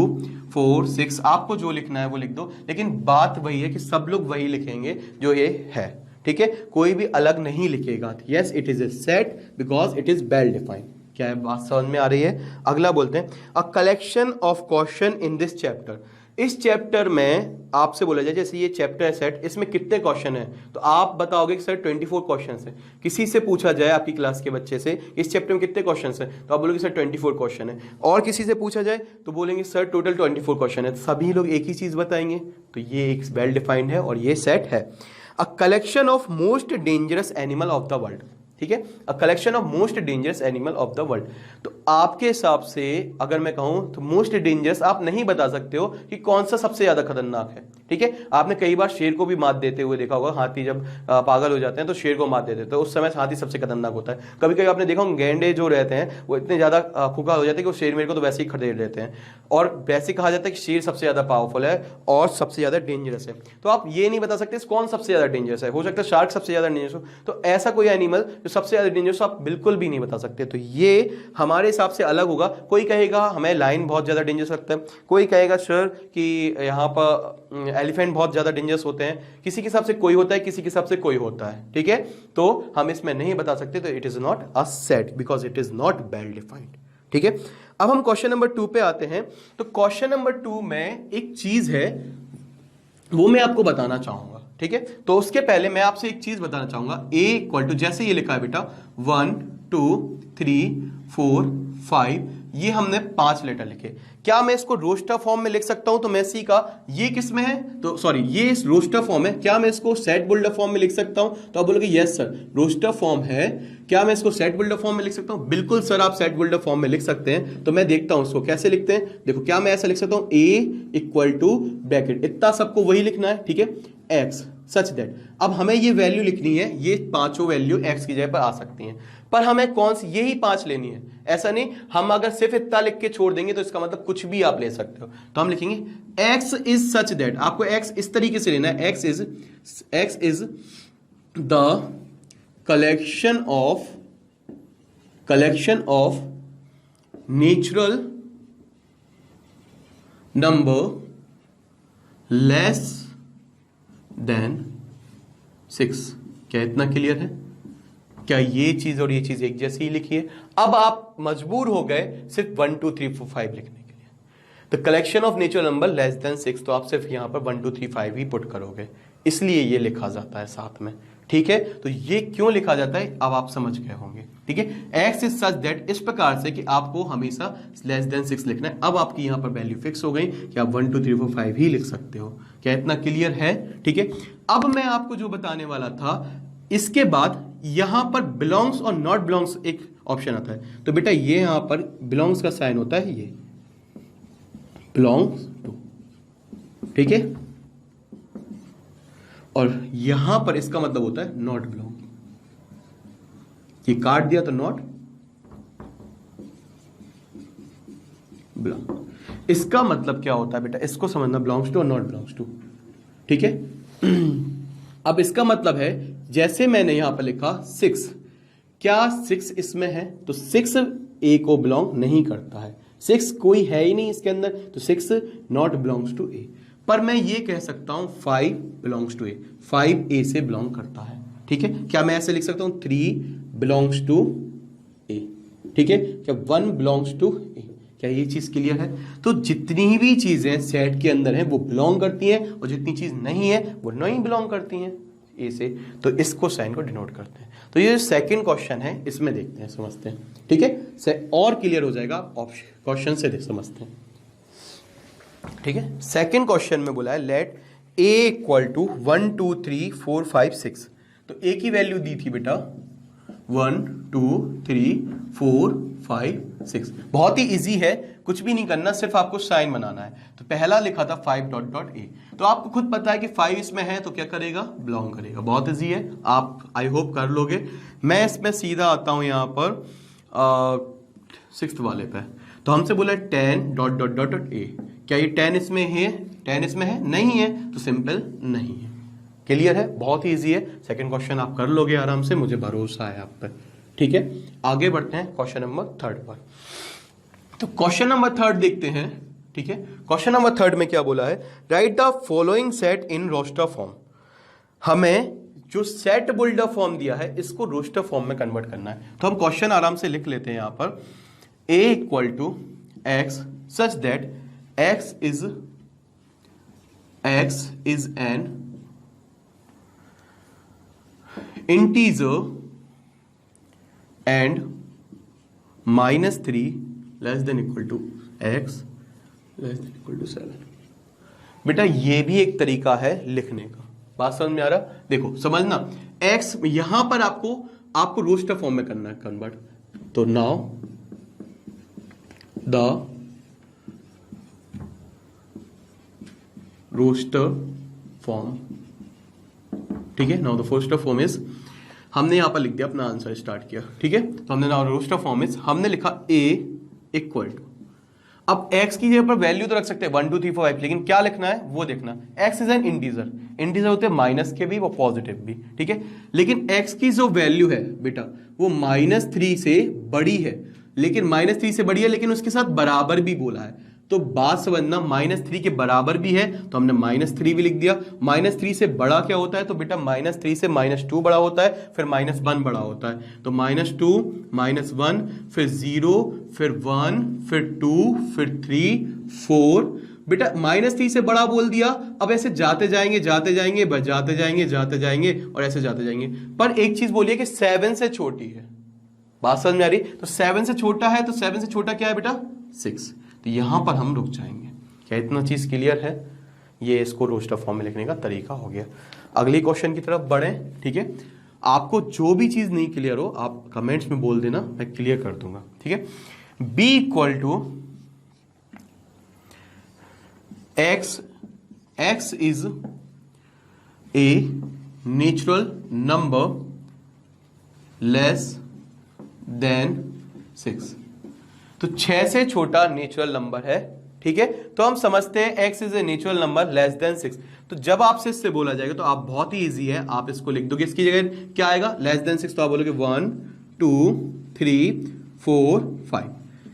4 6 आपको जो लिखना है वो लिख दो, लेकिन बात वही है कि सब लोग वही लिखेंगे जो ये है। ठीक है। कोई भी अलग नहीं लिखेगा। Yes it is a set because it is well defined. क्या है बात समझ में आ रही है? अगला बोलते हैं a collection of question in this chapter. इस चैप्टर में आपसे बोला जाए जैसे ये चैप्टर है सेट, इसमें कितने क्वेश्चन है, तो आप बताओगे कि सर 24 क्वेश्चन है। किसी से पूछा जाए आपकी क्लास के बच्चे से इस चैप्टर में कितने क्वेश्चन है, तो आप बोलोगे सर 24 क्वेश्चन है। और किसी से पूछा जाए तो बोलेंगे सर टोटल 24 क्वेश्चन है। सभी लोग एक ही चीज बताएंगे। तो ये एक वेल डिफाइंड है और ये सेट है। A collection of most dangerous animal of the world. ठीक है। A collection of most dangerous animal of the world. तो आपके हिसाब से अगर मैं कहूं तो मोस्ट डेंजरस आप नहीं बता सकते हो कि कौन सा सबसे ज्यादा खतरनाक है। ठीक है। आपने कई बार शेर को भी मात देते हुए देखा होगा। हाथी जब पागल हो जाते हैं तो शेर को मात देते हैं, तो उस समय हाथी सबसे खतरनाक होता है। कभी कभी आपने देखा होगा गैंडे जो रहते हैं वो इतने ज्यादा खुखा हो जाते हैं कि वो शेर मेरे को तो वैसे ही खदेड़ देते हैं। और वैसे कहा जाता है कि शेर सबसे ज्यादा पावरफुल है और सबसे ज्यादा डेंजरस है। तो आप ये नहीं बता सकते कौन सबसे ज्यादा डेंजरस है। हो सकता है शार्क सबसे ज्यादा डेंजरस हो, तो ऐसा कोई एनिमल जो सबसे ज्यादा डेंजरस आप बिल्कुल भी नहीं बता सकते। तो ये हमारे हिसाब से अलग होगा। कोई कहेगा हमें लाइन बहुत ज्यादा डेंजरस लगता है, कोई कहेगा सर कि यहाँ पर एलिफेंट बहुत ज्यादा डेंजरस होते हैं। किसी के हिसाब से कोई होता है, किसी के हिसाब से कोई होता है। ठीक है। तो हम इसमें नहीं बता सकते। तो it is not a set because it is not well defined. ठीक है। अब हम क्वेश्चन नंबर 2 पे आते हैं। तो क्वेश्चन नंबर 2 में एक चीज है वो मैं आपको बताना चाहूंगा। ठीक है। तो उसके पहले मैं आपसे एक चीज बताना चाहूंगा। a इक्वल टू जैसे ये लिखा है बेटा 1 2 3 4 5, ये हमने 5 लेटर लिखे। क्या मैं इसको रोस्टर फॉर्म में लिख सकता हूं? तो मैं सी का ये किस में है, तो सॉरी ये इस रोस्टर फॉर्म है। क्या मैं इसको सेट बिल्डर फॉर्म में लिख सकता हूं? तो आप बोलोगे यस सर रोस्टर फॉर्म है। क्या मैं इसको सेट बिल्डर फॉर्म में लिख सकता हूं? बिल्कुल सर आप सेट बिल्डर फॉर्म में लिख सकते हैं। तो मैं देखता हूं इसको कैसे लिखते हैं। देखो क्या मैं ऐसा लिख सकता हूं a इक्वल टू ब्रैकेट, इतना सबको वही लिखना है। ठीक है। x सच दैट अब हमें ये वैल्यू लिखनी है, ये पांचों वैल्यू x की जगह पर आ सकती हैं, पर हमें कौन सी यही 5 लेनी है। ऐसा नहीं हम अगर सिर्फ इतना लिख के छोड़ देंगे तो इसका मतलब कुछ भी आप ले सकते हो। तो हम लिखेंगे x इज सच दैट, आपको x इस तरीके से लेना है। x is the collection of natural number less than 6। क्या इतना क्लियर है? क्या ये चीज और ये चीज एक जैसी ही लिखी है? अब आप मजबूर हो गए सिर्फ 1 2 3 4 5 लिखने के लिए। तो collection of natural number less than 6, तो आप सिर्फ यहां पर 1 2 3 5 ही पुट करोगे, इसलिए ये लिखा जाता है साथ में। ठीक है, तो ये क्यों लिखा जाता है अब आप समझ गए होंगे। ठीक है, x इज सच दैट, इस प्रकार से कि आपको हमेशा लेस देन 6 लिखना है। अब आपकी यहां पर वैल्यू फिक्स हो गई कि आप 1 2 3 4 5 ही लिख सकते हो। क्या इतना क्लियर है? ठीक है, अब मैं आपको जो बताने वाला था, इसके बाद यहां पर बिलोंग्स और नॉट बिलोंग्स एक ऑप्शन आता है। तो बेटा ये यहां पर बिलोंग्स का साइन होता है, ये बिलोंग्स टू, ठीक है, और यहां पर इसका मतलब होता है नॉट बिलोंग। ये काट दिया तो नॉट बिलोंग। इसका मतलब क्या होता है बेटा, इसको समझना, बिलोंग्स टू और नॉट बिलोंग्स टू। ठीक है, अब इसका मतलब है जैसे मैंने यहां पर लिखा 6, क्या 6 इसमें है? तो 6 ए को बिलोंग नहीं करता है, 6 कोई है ही नहीं इसके अंदर, तो 6 नॉट बिलोंग्स टू ए। पर मैं ये कह सकता हूं 5 बिलोंग्स टू ए, 5 ए से बिलोंग करता है। ठीक है, क्या मैं ऐसे लिख सकता हूं 3 बिलोंग्स टू ए? ठीक है, क्या 1 बिलोंग्स टू ए? क्या ये चीज क्लियर है? तो जितनी भी चीजें सेट के अंदर हैं वो बिलोंग करती हैं, और जितनी चीज नहीं है वो नहीं बिलोंग करती हैं ए से, तो इसको साइन को डिनोट करते हैं। तो ये सेकंड क्वेश्चन है, इसमें देखते हैं, समझते हैं। ठीक है, और क्लियर हो जाएगा क्वेश्चन से समझते हैं। ठीक है, सेकंड क्वेश्चन में बोला है लेट a इक्वल टू 1 2 3 4 5 6। तो a की वैल्यू दी थी बेटा 1 2 3 4 5 6। बहुत ही इजी है, कुछ भी नहीं करना, सिर्फ आपको साइन बनाना है। तो पहला लिखा था 5 डॉट डॉट ए, तो आपको खुद पता है कि 5 इसमें है तो क्या करेगा, बिलोंग करेगा। बहुत इजी है, आप आई होप कर लोगे। मैं इसमें सीधा आता हूं यहां पर 6th वाले पे। तो हमसे बोला 10 dot dot dot dot A, क्या ये 10 इसमें है? 10 इसमें है? नहीं है, तो सिंपल नहीं है। क्लियर है, बहुत ही इजी है। सेकंड क्वेश्चन आप कर लोगे आराम से, मुझे भरोसा है आप पर। ठीक है, आगे बढ़ते हैं क्वेश्चन नंबर 3 पर। तो क्वेश्चन नंबर 3 देखते हैं। ठीक है, क्वेश्चन नंबर 3 में क्या बोला है, write the following set in roster form. हमें जो सेट बुल्डर फॉर्म दिया है इसको रोस्टर फॉर्म में कन्वर्ट करना है। तो हम क्वेश्चन आराम से लिख लेते हैं यहां पर, a equal to x such that x is an integer and -3 less than equal to x less than equal to 7। बेटा ये भी एक तरीका है लिखने का, बात समझ में आ रहा? देखो समझना, x यहां पर आपको रोस्टर फॉर्म में करना है कन्वर्ट। तो नाउ द रोस्टर फॉर्म, ठीक है, now the roster form is, हमने यहां पर लिख दिया, अपना आंसर स्टार्ट किया। ठीक है, तो हमने नाउ रोस्टर फॉर्म इज, हमने लिखा a इक्वल टू, अब x की जगह पर वैल्यू तो रख सकते हैं 1 2 3 4 5, लेकिन क्या लिखना है वो देखना। x is an integer, integer होते हैं माइनस के भी और पॉजिटिव भी। ठीक है, लेकिन x की जो वैल्यू है बेटा वो -3 से बड़ी है, लेकिन -3 से बड़ी है लेकिन उसके साथ बराबर भी बोला है। तो बात समझना, -3 के बराबर भी है तो हमने -3 भी लिख दिया। -3 से बड़ा क्या होता है, तो बेटा -3 से -2 बड़ा होता है, फिर -1 बड़ा होता है। तो -2 -1 फिर 0 फिर 1 फिर 2 फिर 3 4। बेटा -3 से बड़ा बोल दिया, अब ऐसे जाते जाएंगे जाते जाएंगे जाते जाएंगे जाते जाएंगे और ऐसे जाते जाएंगे। पर एक चीज बोलिए कि 7 से छोटी है, बात समझ में आ रही? तो 7 से छोटा है, तो 7 से छोटा क्या है बेटा 6, तो यहां पर हम रुक जाएंगे। क्या इतना चीज क्लियर है? ये इसको रोस्टर फॉर्म में लिखने का तरीका हो गया। अगले क्वेश्चन की तरफ बढ़े। ठीक है, आपको जो भी चीज नहीं क्लियर हो आप कमेंट्स में बोल देना, मैं क्लियर कर दूंगा। ठीक है, b equal to x is a natural number less than 6। तो 6 से छोटा नेचुरल नंबर है। ठीक है, तो हम समझते हैं x is a natural number less than 6। तो जब आपसे इससे बोला जाएगा तो आप बहुत ही इजी है, आप इसको लिख दोगे, इसकी जगह क्या आएगा लेस देन 6, तो आप बोलोगे 1 2 3 4 5।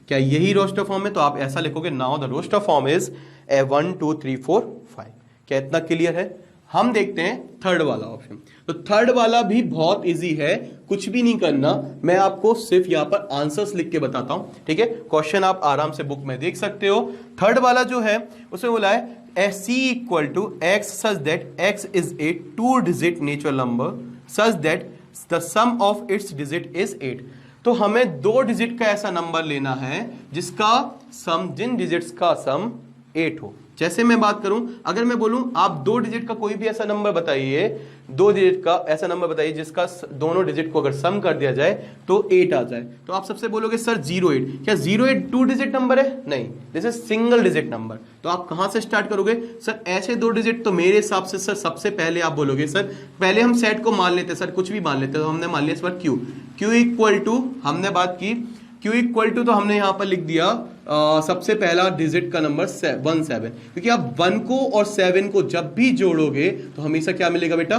क्या यही रोस्टर फॉर्म है? तो आप ऐसा लिखोगे, now the roster form is 1 2 3 4 5। क्या इतना क्लियर है? हम देखते हैं थर्ड वाला ऑप्शन। तो थर्ड वाला भी बहुत इजी है, कुछ भी नहीं करना, मैं आपको सिर्फ यहां पर आंसर्स लिख के बताता हूं। ठीक है, क्वेश्चन आप आराम से बुक में देख सकते हो। थर्ड वाला जो है उसमें बोला है c equal to x such that x is a 2 digit natural number such that the sum of its digit is 8। तो हमें 2 डिजिट का ऐसा नंबर लेना है जिसका सम, जिन डिजिट्स का सम 8 हो। जैसे मैं बात करूं, अगर मैं बोलूं आप 2 डिजिट का कोई भी ऐसा नंबर बताइए, 2 डिजिट का ऐसा नंबर बताइए जिसका दोनों डिजिट को अगर सम कर दिया जाए तो 8 आ जाए, तो आप सबसे बोलोगे सर 08। क्या 08 2 डिजिट नंबर है? नहीं, this is single digit number. तो आप कहां से स्टार्ट करोगे? सर ऐसे 2 डिजिट, तो मेरे हिसाब से सर सबसे पहले आप बोलोगे सर, पहले हम सेट को मान लेते हैं सर, कुछ भी मान लेते हैं। तो हमने मान लिया इस बार क्यू इक्वल टू, हमने बात की क्यू इक्वल टू, तो हमने यहां पर लिख दिया सबसे पहला डिजिट का नंबर 17, क्योंकि आप 1 को और 7 को जब भी जोड़ोगे तो हमेशा क्या मिलेगा बेटा?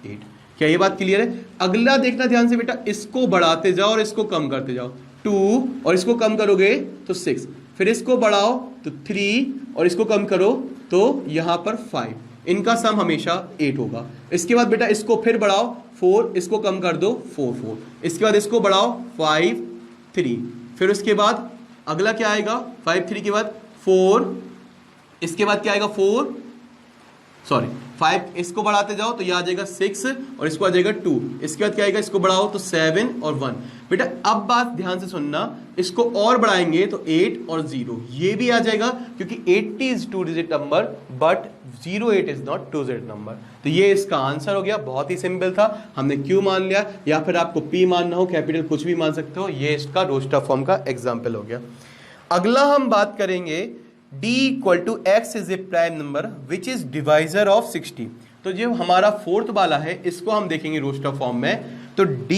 8। क्या ये बात क्लियर है? अगला देखना ध्यान से बेटा, इसको बढ़ाते जाओ और इसको कम करते जाओ। 2 और इसको कम करोगे तो 6, फिर इसको बढ़ाओ तो 3 और इसको कम करो तो यहां पर 5। इनका सम हमेशा 8 होगा। इसके बाद बेटा इसको फिर बढ़ाओ 4, इसको कम कर दो 4। इसके बाद इसको बढ़ाओ 5 3, फिर उसके बाद अगला क्या आएगा? 5 3 के बाद 4, इसके बाद क्या आएगा? 5, इसको बढ़ाते जाओ तो यह आ जाएगा 6 और इसको आ जाएगा 2। इसके बाद क्या आएगा? इसको बढ़ाओ तो 7 और 1। बेटा अब बात ध्यान से सुनना, इसको और बढ़ाएंगे तो 8 और 0, ये भी आ जाएगा, क्योंकि 80 is 2 digit number but 08 is not 2 digit number. तो ये इसका आंसर हो गया। बहुत ही सिंपल था, हमने क्यू मान लिया, या फिर आपको पी मानना हो, कैपिटल कुछ भी मान सकते हो। ये इसका रोस्टर फॉर्म का एग्जाम्पल हो गया। अगला हम बात करेंगे d equal to x is a prime number which is divisor of 60। तो जो हमारा फोर्थ वाला है इसको हम देखेंगे रोस्टर फॉर्म में। तो d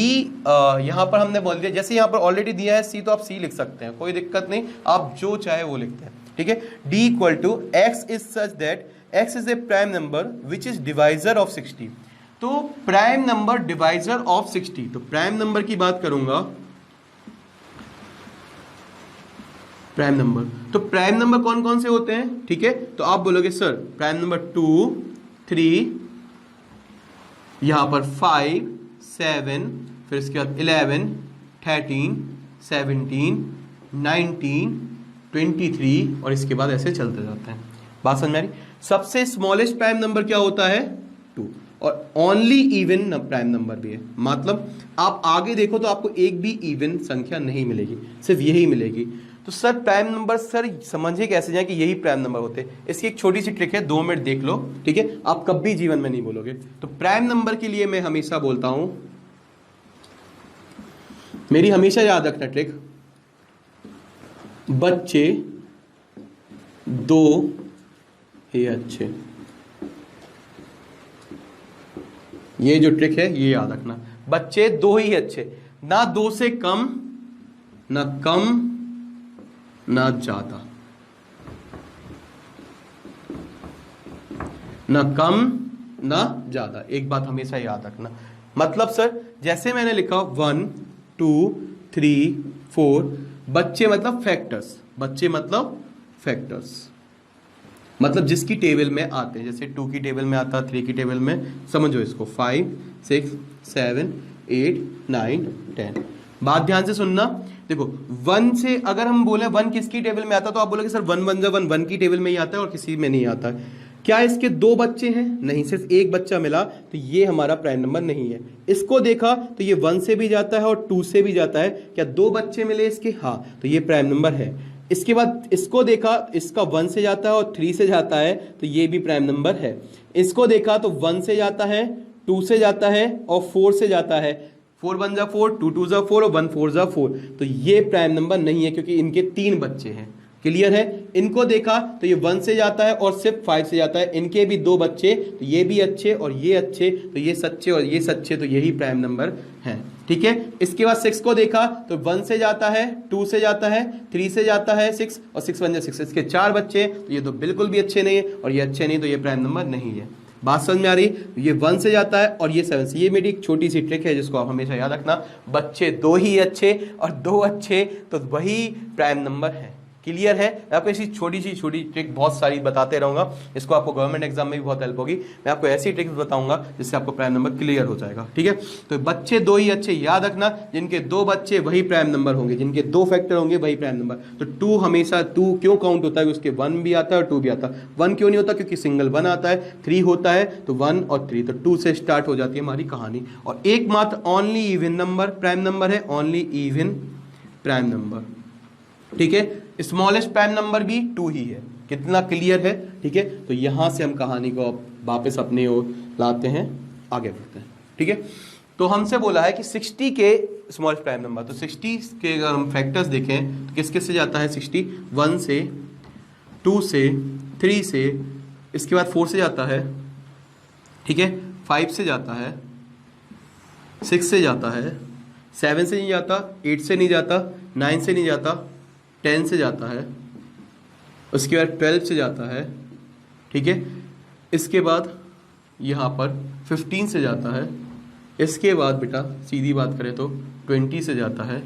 यहां पर हमने बोल दिया, जैसे यहां पर ऑलरेडी दिया है c, तो आप c लिख सकते हैं, कोई दिक्कत नहीं, आप जो चाहे वो लिखते हैं, ठीक है। d equal to x is such that x is a prime number which is divisor of 60। तो प्राइम नंबर डिवाइजर ऑफ 60, तो प्राइम नंबर की बात करूंगा, प्राइम नंबर, तो प्राइम नंबर कौन कौन से होते हैं? ठीक है, तो आप बोलोगे सर प्राइम नंबर 2 3, यहां पर 5 7, फिर इसके बाद 11 13 17 19 23 और इसके बाद ऐसे चलते जाते हैं। बात समझ में आ रही? सबसे स्मॉलेस्ट प्राइम नंबर क्या होता है? 2, और ओनली इवन प्राइम नंबर भी है। मतलब आप आगे देखो तो आपको एक भी इवन संख्या नहीं मिलेगी, सिर्फ यही मिलेगी। तो सर प्राइम नंबर, सर समझिए कैसे जाए कि यही प्राइम नंबर होते हैं। इसकी एक छोटी सी ट्रिक है, 2 मिनट देख लो, ठीक है, आप कभी जीवन में नहीं बोलोगे। तो प्राइम नंबर के लिए मैं हमेशा बोलता हूं, मेरी हमेशा याद रखना ट्रिक, बच्चे 2 ही अच्छे। ये जो ट्रिक है ये याद रखना, बच्चे 2 ही अच्छे, ना 2 से कम, ना कम ना ज्यादा, ना कम ना ज्यादा। एक बात हमेशा याद रखना। मतलब सर जैसे मैंने लिखा 1 2 3 4, बच्चे मतलब फैक्टर्स, बच्चे मतलब फैक्टर्स, मतलब जिसकी टेबल में आते हैं, जैसे 2 की टेबल में आता, 3 की टेबल में, समझो इसको 5 6 7 8 9 10। बात ध्यान से सुनना, देखो 1 से अगर हम बोले 1 किसकी टेबल में आता, तो आप बोलोगे सर 1 1 1 की टेबल में ही आता है और किसी में नहीं आता है। क्या इसके 2 बच्चे हैं? नहीं, सिर्फ एक बच्चा मिला, तो ये हमारा प्राइम नंबर नहीं है। इसको देखा तो ये 1 से भी जाता है और 2 से भी जाता है। क्या 2 बच्चे मिले इसके? हाँ, तो ये प्राइम नंबर है। इसके बाद इसको देखा, इसका 1 से जाता है और 3 से जाता है, तो ये भी प्राइम नंबर है। इसको देखा तो 1 से जाता है, 2 से जाता है और 4 से जाता है। 4 1 जा 4, 2 2 जा 4 और 1 4 जा 4, तो ये प्राइम नंबर नहीं है, क्योंकि इनके 3 बच्चे हैं। क्लियर है? इनको देखा तो ये 1 से जाता है और सिर्फ 5 से जाता है, इनके भी 2 बच्चे, तो ये भी अच्छे और ये अच्छे, तो ये सच्चे और ये सच्चे, तो यही प्राइम नंबर है। ठीक है, इसके बाद 6 को देखा तो 1 से जाता है, 2 से जाता है, 3 से जाता है 6 और 6 1 जा 6, इसके 4 बच्चे, तो ये तो बिल्कुल भी अच्छे नहीं है और ये अच्छे नहीं, तो ये प्राइम नंबर नहीं है। बात समझ में आ रही? ये 1 से जाता है और ये 7 से। ये मेरी एक छोटी सी ट्रिक है जिसको आप हमेशा याद रखना, बच्चे 2 ही अच्छे और 2 अच्छे, तो वही प्राइम नंबर है। क्लियर है? मैं आपको ऐसी छोटी सी ट्रिक बहुत सारी बताते रहूंगा, इसको आपको गवर्नमेंट एग्जाम में भी बहुत हेल्प होगी। मैं आपको ऐसी ट्रिक्स बताऊंगा जिससे आपको प्राइम नंबर क्लियर हो जाएगा। ठीक है, तो बच्चे दो ही अच्छे याद रखना, जिनके दो बच्चे वही प्राइम नंबर होंगे, जिनके दो फैक्टर होंगे वही प्राइम नंबर। तो 2 हमेशा 2 क्यों काउंट होता है? उसके 1 भी आता है और 2 भी आता है। 1 क्यों नहीं होता? क्योंकि सिंगल 1 आता है। 3 होता है तो 1 और 3, तो 2 से स्टार्ट हो जाती है हमारी कहानी। और एकमात्र only even number prime number है, ओनली इवन प्राइम नंबर। ठीक है, स्मॉलेस्ट प्राइम नंबर भी 2 ही है। कितना क्लियर है? ठीक है, तो यहां से हम कहानी को वापस अपने ओर लाते हैं, आगे बढ़ते हैं। ठीक है, तो हमसे बोला है कि 60 के स्मॉलेस्ट प्राइम नंबर, तो 60 के अगर हम फैक्टर्स देखें तो किस किस से जाता है? 60 1 से, 2 से, 3 से, इसके बाद 4 से जाता है। ठीक है, 5 से जाता है, 6 से जाता है, 7 से नहीं जाता, 8 से नहीं जाता, 9 से नहीं जाता, 10 से जाता है, उसके बाद 12 से जाता है। ठीक है, इसके बाद यहाँ पर 15 से जाता है, इसके बाद बेटा सीधी बात करें तो 20 से जाता है,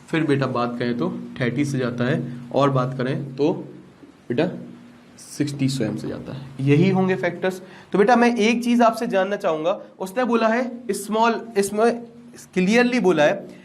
फिर बेटा बात करें तो 30 से जाता है, और बात करें तो बेटा 60 स्वयं से जाता है। यही होंगे फैक्टर्स। तो बेटा मैं एक चीज आपसे जानना चाहूंगा, उसने बोला है स्मॉल, इसमें क्लियरली बोला है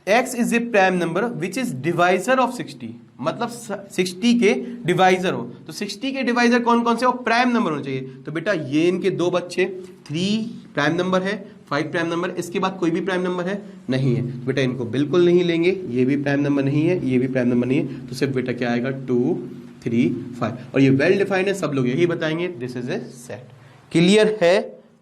x is a prime number which is divisor of 60, मतलब 60 के डिवाइजर हो। तो 60 के डिवाइजर कौन कौन से हो? प्राइम नंबर होने चाहिए। तो बेटा ये इनके दो बच्चे, 3 प्राइम नंबर है, 5 प्राइम नंबर, इसके बाद कोई भी प्राइम नंबर है नहीं है, तो बेटा इनको बिल्कुल नहीं लेंगे। ये भी प्राइम नंबर नहीं है, ये भी प्राइम नंबर नहीं है, तो सिर्फ बेटा क्या आएगा? 2 3 5। और ये वेल डिफाइंड है, सब लोग यही बताएंगे, this is a set. Clear है?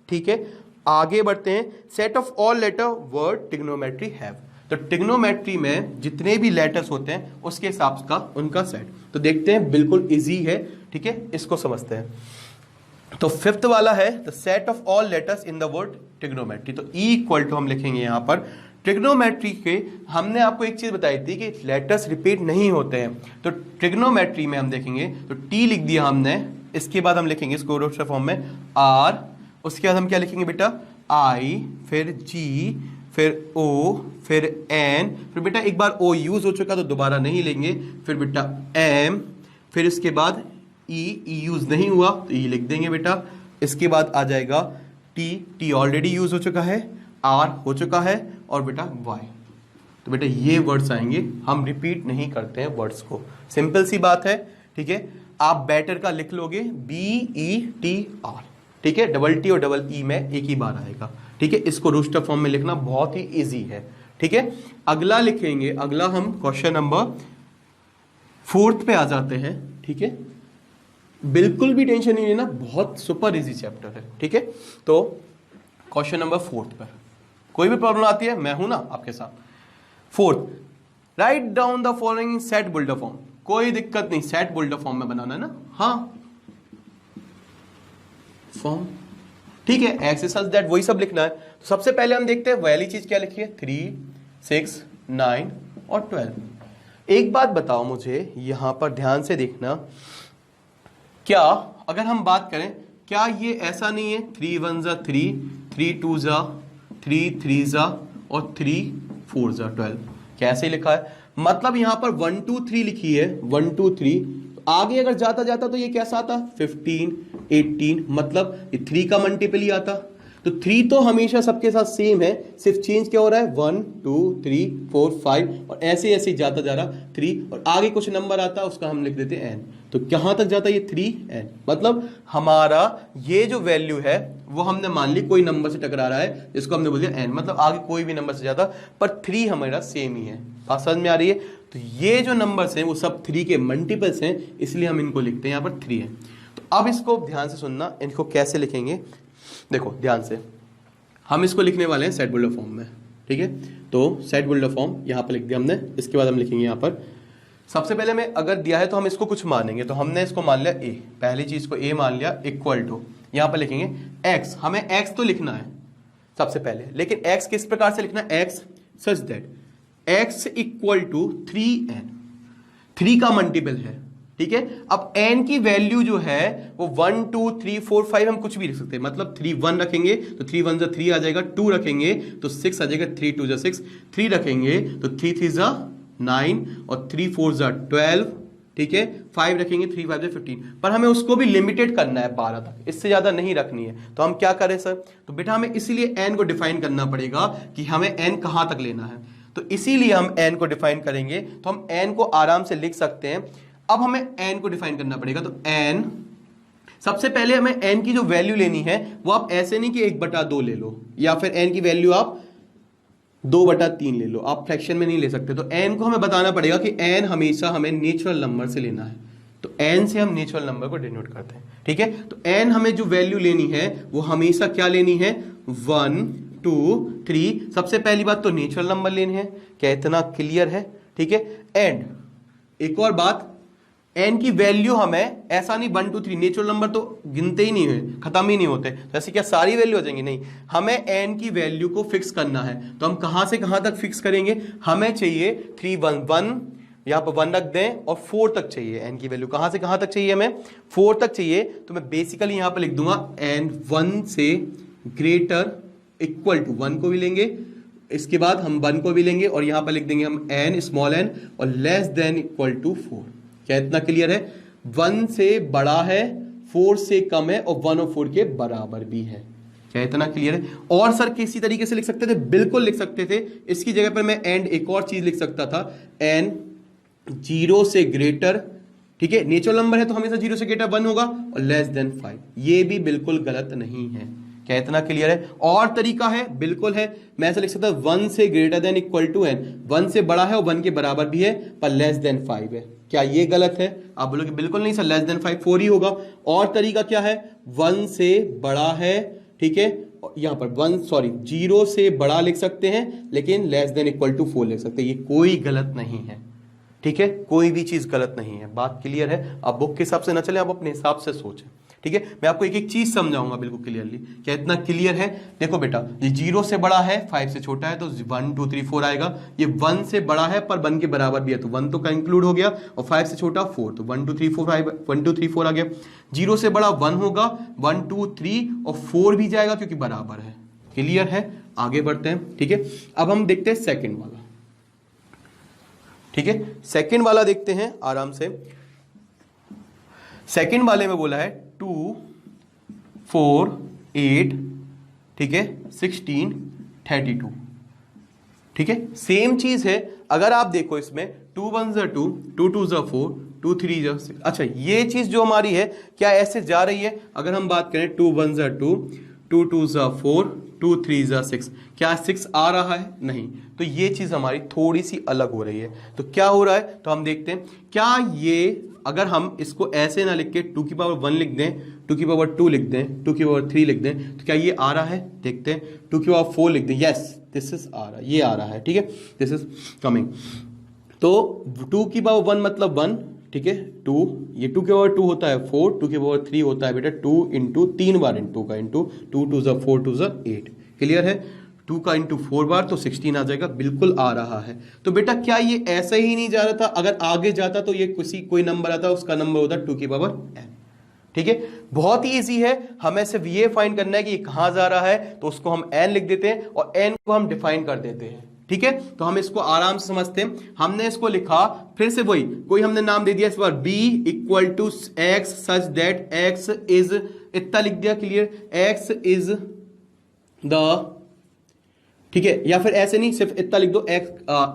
ठीक है, आगे बढ़ते हैं। Set of all letter word trigonometry have, तो ट्रिग्नोमेट्री में जितने भी लेटर्स होते हैं उसके हिसाब का उनका सेट। तो देखते हैं, बिल्कुल इजी है। ठीक है, इसको समझते हैं। तो 5th वाला है the set of all letters in the word trigonometry. तो ई इक्वल टू हम लिखेंगे यहां पर ट्रिग्नोमेट्री के। हमने आपको एक चीज बताई थी कि लेटर्स रिपीट नहीं होते हैं, तो ट्रिग्नोमेट्री में हम देखेंगे तो टी लिख दिया हमने, इसके बाद हम लिखेंगे इसको रोस्टर फॉर्म में आर, उसके बाद हम क्या लिखेंगे बेटा? आई, फिर जी, फिर ओ, फिर एन, फिर बेटा एक बार ओ यूज हो चुका तो दोबारा नहीं लेंगे, फिर बेटा एम, फिर इसके बाद ई यूज नहीं हुआ तो ई लिख देंगे बेटा। इसके बाद आ जाएगा टी ऑलरेडी यूज हो चुका है, आर हो चुका है, और बेटा वाई। तो बेटा ये वर्ड्स आएंगे, हम रिपीट नहीं करते हैं वर्ड्स को, सिंपल सी बात है। ठीक है, आप बेटर का लिख लोगे BETR। ठीक है, डबल टी और डबल ई में एक ही बार आएगा। ठीक है, इसको रोस्टर फॉर्म में लिखना बहुत ही इजी है। ठीक है, अगला लिखेंगे, अगला हम क्वेश्चन नंबर 4 पे आ जाते हैं। ठीक है, बिल्कुल भी टेंशन नहीं लेना, बहुत सुपर इजी चैप्टर है। ठीक है, तो क्वेश्चन नंबर 4 पर कोई भी प्रॉब्लम आती है मैं हूं ना आपके साथ। 4, write down the following set builder form. कोई दिक्कत नहीं, सेट बुल्डर फॉर्म में बनाना है ना। हाँ, फॉर्म ठीक है, एक्स सच दैट, वही सब लिखना है। तो सबसे पहले हम देखते हैं पहली चीज क्या लिखी है, 3 6 9 और 12। एक बात बताओ मुझे, यहां पर ध्यान से देखना, क्या अगर हम बात करें, क्या ये ऐसा नहीं है 3 1 जा 3, 3 2 जा 3, 3 जा और 3 4 जा 12, कैसे लिखा है? मतलब यहां पर 1 2 3 लिखी है, 1 2 3, आगे अगर जाता जाता तो ये कैसा आता? 15 18, मतलब ये 3 का मल्टीपल ही आता। तो 3 तो हमेशा सबके साथ सेम है, सिर्फ चेंज क्या हो रहा है? 1 2 3 4 5, और ऐसे ऐसे जाता जा रहा 3, और आगे कुछ नंबर आता है उसका हम लिख देते हैं n। तो कहां तक जाता है ये? 3n। मतलब हमारा ये जो वैल्यू है वो हमने मान ली कोई नंबर से टकरा रहा है, जिसको हमने बोल दिया n, मतलब आगे कोई भी नंबर से जाता, पर 3 हमारा सेम ही है। बात समझ में आ रही है? तो ये जो नंबर्स हैं वो सब 3 के मल्टीपल्स हैं, इसलिए हम इनको लिखते हैं यहाँ पर 3 है। तो अब इसको ध्यान से सुनना, इनको कैसे लिखेंगे देखो ध्यान से। हम इसको लिखने वाले हैं सेट बुल्डर फॉर्म में। ठीक है, तो सेट बुल्डर फॉर्म यहाँ पर लिख दिया हमने। इसके बाद हम लिखेंगे यहाँ पर, सबसे पहले में अगर दिया है तो हम इसको कुछ मानेंगे, तो हमने इसको मान लिया a, पहली चीज को a मान लिया, इक्वल टू यहाँ पर लिखेंगे x। हमें x तो लिखना है सबसे पहले, लेकिन x किस प्रकार से लिखना है? x such that x equal to 3n, 3 का मल्टीपल है। ठीक है, अब n की वैल्यू जो है वो 1 2 3 4 5 हम कुछ भी लिख सकते हैं, मतलब 3 1 रखेंगे तो 3 1 जा 3 आ जाएगा, 2 रखेंगे तो 6 आ जाएगा, 3 2 जा 6, 3 रखेंगे तो 3 3 जा 9 और 3 4 जा 12, ठीक है 5 रखेंगे 3 5 15, पर हमें उसको भी लिमिटेड करना है 12 तक, इससे ज्यादा नहीं रखनी है। तो हम क्या करें सर, तो बेटा हमें इसीलिए n को डिफाइन करना पड़ेगा कि हमें n कहां तक लेना है। तो इसीलिए हम n को डिफाइन करेंगे, तो हम n को आराम से लिख सकते हैं। अब हमें n को डिफाइन करना पड़ेगा, तो n सबसे पहले हमें n की जो वैल्यू लेनी है वो आप ऐसे नहीं कि 1/2 ले लो, या फिर n की वैल्यू आप 2/3 ले लो, आप फ्रैक्शन में नहीं ले सकते। तो n को हमें बताना पड़ेगा कि n हमेशा हमें नेचुरल नंबर से लेना है, तो n से हम नेचुरल नंबर को डिनोट करते हैं, ठीक है। तो n हमें जो वैल्यू लेनी है वो हमेशा क्या लेनी है, 1 2 3। सबसे पहली बात तो नेचुरल नंबर लेने हैं, क्या इतना क्लियर है, ठीक है। एंड एक और बात, n की वैल्यू हमें ऐसा नहीं 1 2 3, नेचुरल नंबर तो गिनते ही नहीं है, खत्म ही नहीं होते, जैसे क्या सारी वैल्यू हो जाएंगी, नहीं, हमें n की वैल्यू को फिक्स करना है। तो हम कहां से कहां तक फिक्स करेंगे, हमें चाहिए 3 1 1, यहां पर 1 रख दें, और 4 तक चाहिए n की वैल्यू, कहां से कहां तक चाहिए, हमें 4 तक चाहिए। तो मैं बेसिकली यहां पर लिख दूंगा n 1 से ग्रेटर इक्वल टू 1 को भी लेंगे, इसके बाद हम 1 को भी लेंगे, और यहां पर लिख देंगे हम n स्मॉल n, और लेस देन इक्वल टू 4। क्या इतना क्लियर है, 1 से बड़ा है, 4 से कम है, और 1 और 4 के बराबर भी है। क्या इतना क्लियर है। और सर किसी तरीके से लिख सकते थे, बिल्कुल लिख सकते थे, इसकी जगह पर मैं एंड एक और चीज लिख सकता था, n 0 से ग्रेटर, ठीक है, नेचुरल नंबर है तो हमेशा 0 से ग्रेटर 1 होगा, और लेस देन 5। ये भी बिल्कुल गलत नहीं है। क्या इतना क्लियर है। और तरीका है, बिल्कुल है, मैं ऐसा लिख सकता हूं 1 से greater than equal to n, 1 से बड़ा है और 1 के बराबर भी है, पर लेस देन 5 है। क्या ये गलत है, आप बोलोगे बिल्कुल नहीं सर, लेस देन 5 4 ही होगा। और तरीका क्या है, 1 से बड़ा है, ठीक है, यहां पर 0 से बड़ा लिख सकते हैं, लेकिन लेस देन इक्वल टू 4 लिख सकते हैं, ये कोई गलत नहीं है, ठीक है, कोई भी चीज गलत नहीं है। बात क्लियर है। आप बुक के हिसाब से ना चले, आप अपने हिसाब से सोचें, ठीक है। मैं आपको एक एक चीज समझाऊंगा बिल्कुल क्लियरली। क्या इतना क्लियर है। देखो बेटा, ये 0 से बड़ा है, 5 से छोटा है, तो 1 2 3 4 आएगा। ये 1 से बड़ा है पर 1 के बराबर भी है, तो 1 तो का इंक्लूड हो गया, और 5 से छोटा 4, तो 1 2 3 4 5 1 2 3 4 आ गया। 0 से बड़ा 1 होगा, 1 2 3 और 4 भी जाएगा क्योंकि बराबर है। क्लियर है। आगे बढ़ते हैं, ठीक है। अब हम देखते हैं सेकंड वाला, ठीक है। सेकंड वाला देखते हैं आराम से। सेकंड वाले में बोला है 2 4 8, ठीक है, 16 32, ठीक है। सेम चीज है। अगर आप देखो इसमें 2 1 2, 2 2 4, 2 3 6। अच्छा, ये चीज जो हमारी है क्या ऐसे जा रही है। अगर हम बात करें 2 1 2, 2 2 4, 2 3 6, क्या 6 आ रहा है, नहीं। तो ये चीज हमारी थोड़ी सी अलग हो रही है। तो क्या हो रहा है, तो हम देखते हैं क्या ये, अगर हम इसको ऐसे ना लिख के 2 की पावर 1 लिख दें, 2 की पावर 2 लिख दें, 2 की पावर 3 लिख दें, तो क्या ये आ रहा है। देखते हैं, 2 की पावर 4 लिख दें, यस दिस इज आ रहा है, ये आ रहा है, ठीक है, दिस इज कमिंग। तो 2 की पावर 1 मतलब 1, ठीक है, 2, ये 2 की पावर 2 होता है 4, 2 की पावर 3 होता है बेटा 2 इंटू 3 बार इंटू का इंटू 2 2 4 2 8। क्लियर है। 2 का इंटू 4 बार तो 16 आ जाएगा, बिल्कुल आ रहा है। तो बेटा क्या ये ऐसे ही नहीं जा रहा था, अगर आगे जाता तो ये कोई नंबर आता, उसका नंबर होता 2 की पावर n, ठीक है। बहुत ही इजी है, हमें सिर्फ ये फाइंड करना है कि ये कहां जा रहा है, तो उसको हम n लिख देते हैं और n को हम डिफाइन कर देते हैं, ठीक है। तो हम इसको आराम से समझते हैं। हमने इसको लिखा, फिर से वही कोई हमने नाम दे दिया इस बार, b equal to x such that x is, इतना लिख दिया, क्लियर, x इज द, ठीक है, या फिर ऐसे नहीं, सिर्फ इतना लिख दो,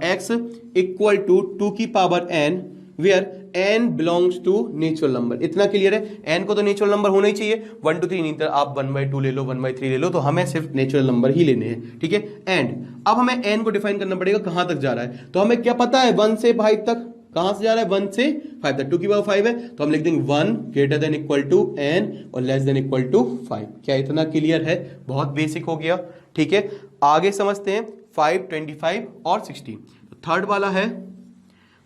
x इक्वल टू 2 की power n where n belongs to natural number. इतना क्लियर है। n को तो नेचुरल नंबर होना ही चाहिए, 1 2 3 नहीं, तो आप 1/2 ले लो, 1/3 ले लो, तो हमें सिर्फ नेचुरल नंबर ही लेने हैं, ठीक है। एंड अब हमें n को डिफाइन करना पड़ेगा कहां तक जा रहा है। तो हमें क्या पता है, 1 से 5 तक, कहां से जा रहा है, 1 से 5 तक। 2 की पावर 5 है, तो हम लिख देंगे 1 greater than equal to n और लेस देन इक्वल टू 5। क्या इतना क्लियर है। बहुत बेसिक हो गया, ठीक है। आगे समझते हैं 5 25 और 16। तो थर्ड वाला है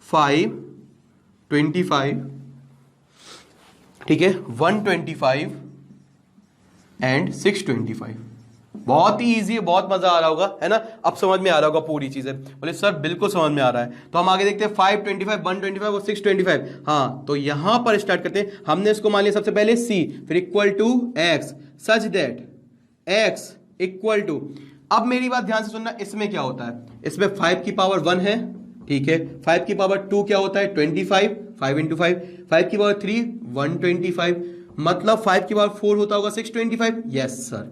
5 25, ठीक है, 125 एंड 625। बहुत ही इजी है, बहुत मजा आ रहा होगा, है ना। अब समझ में आ रहा होगा पूरी चीजें। बोले सर बिल्कुल समझ में आ रहा है। तो हम आगे देखते हैं 5 25 125 और 625। हाँ, तो यहां पर स्टार्ट करते हैं। हमने इसको मान लिया सबसे पहले c, फिर equal to x such that x equal to, अब मेरी बात ध्यान से सुनना, इसमें क्या होता है, इसमें 5 की पावर 1 है, ठीक है। 5 की पावर 2 क्या होता है 25, 5 इंटू 5। 5 की पावर 3 125, मतलब 5 की पावर 4 होता होगा 625। यस सर,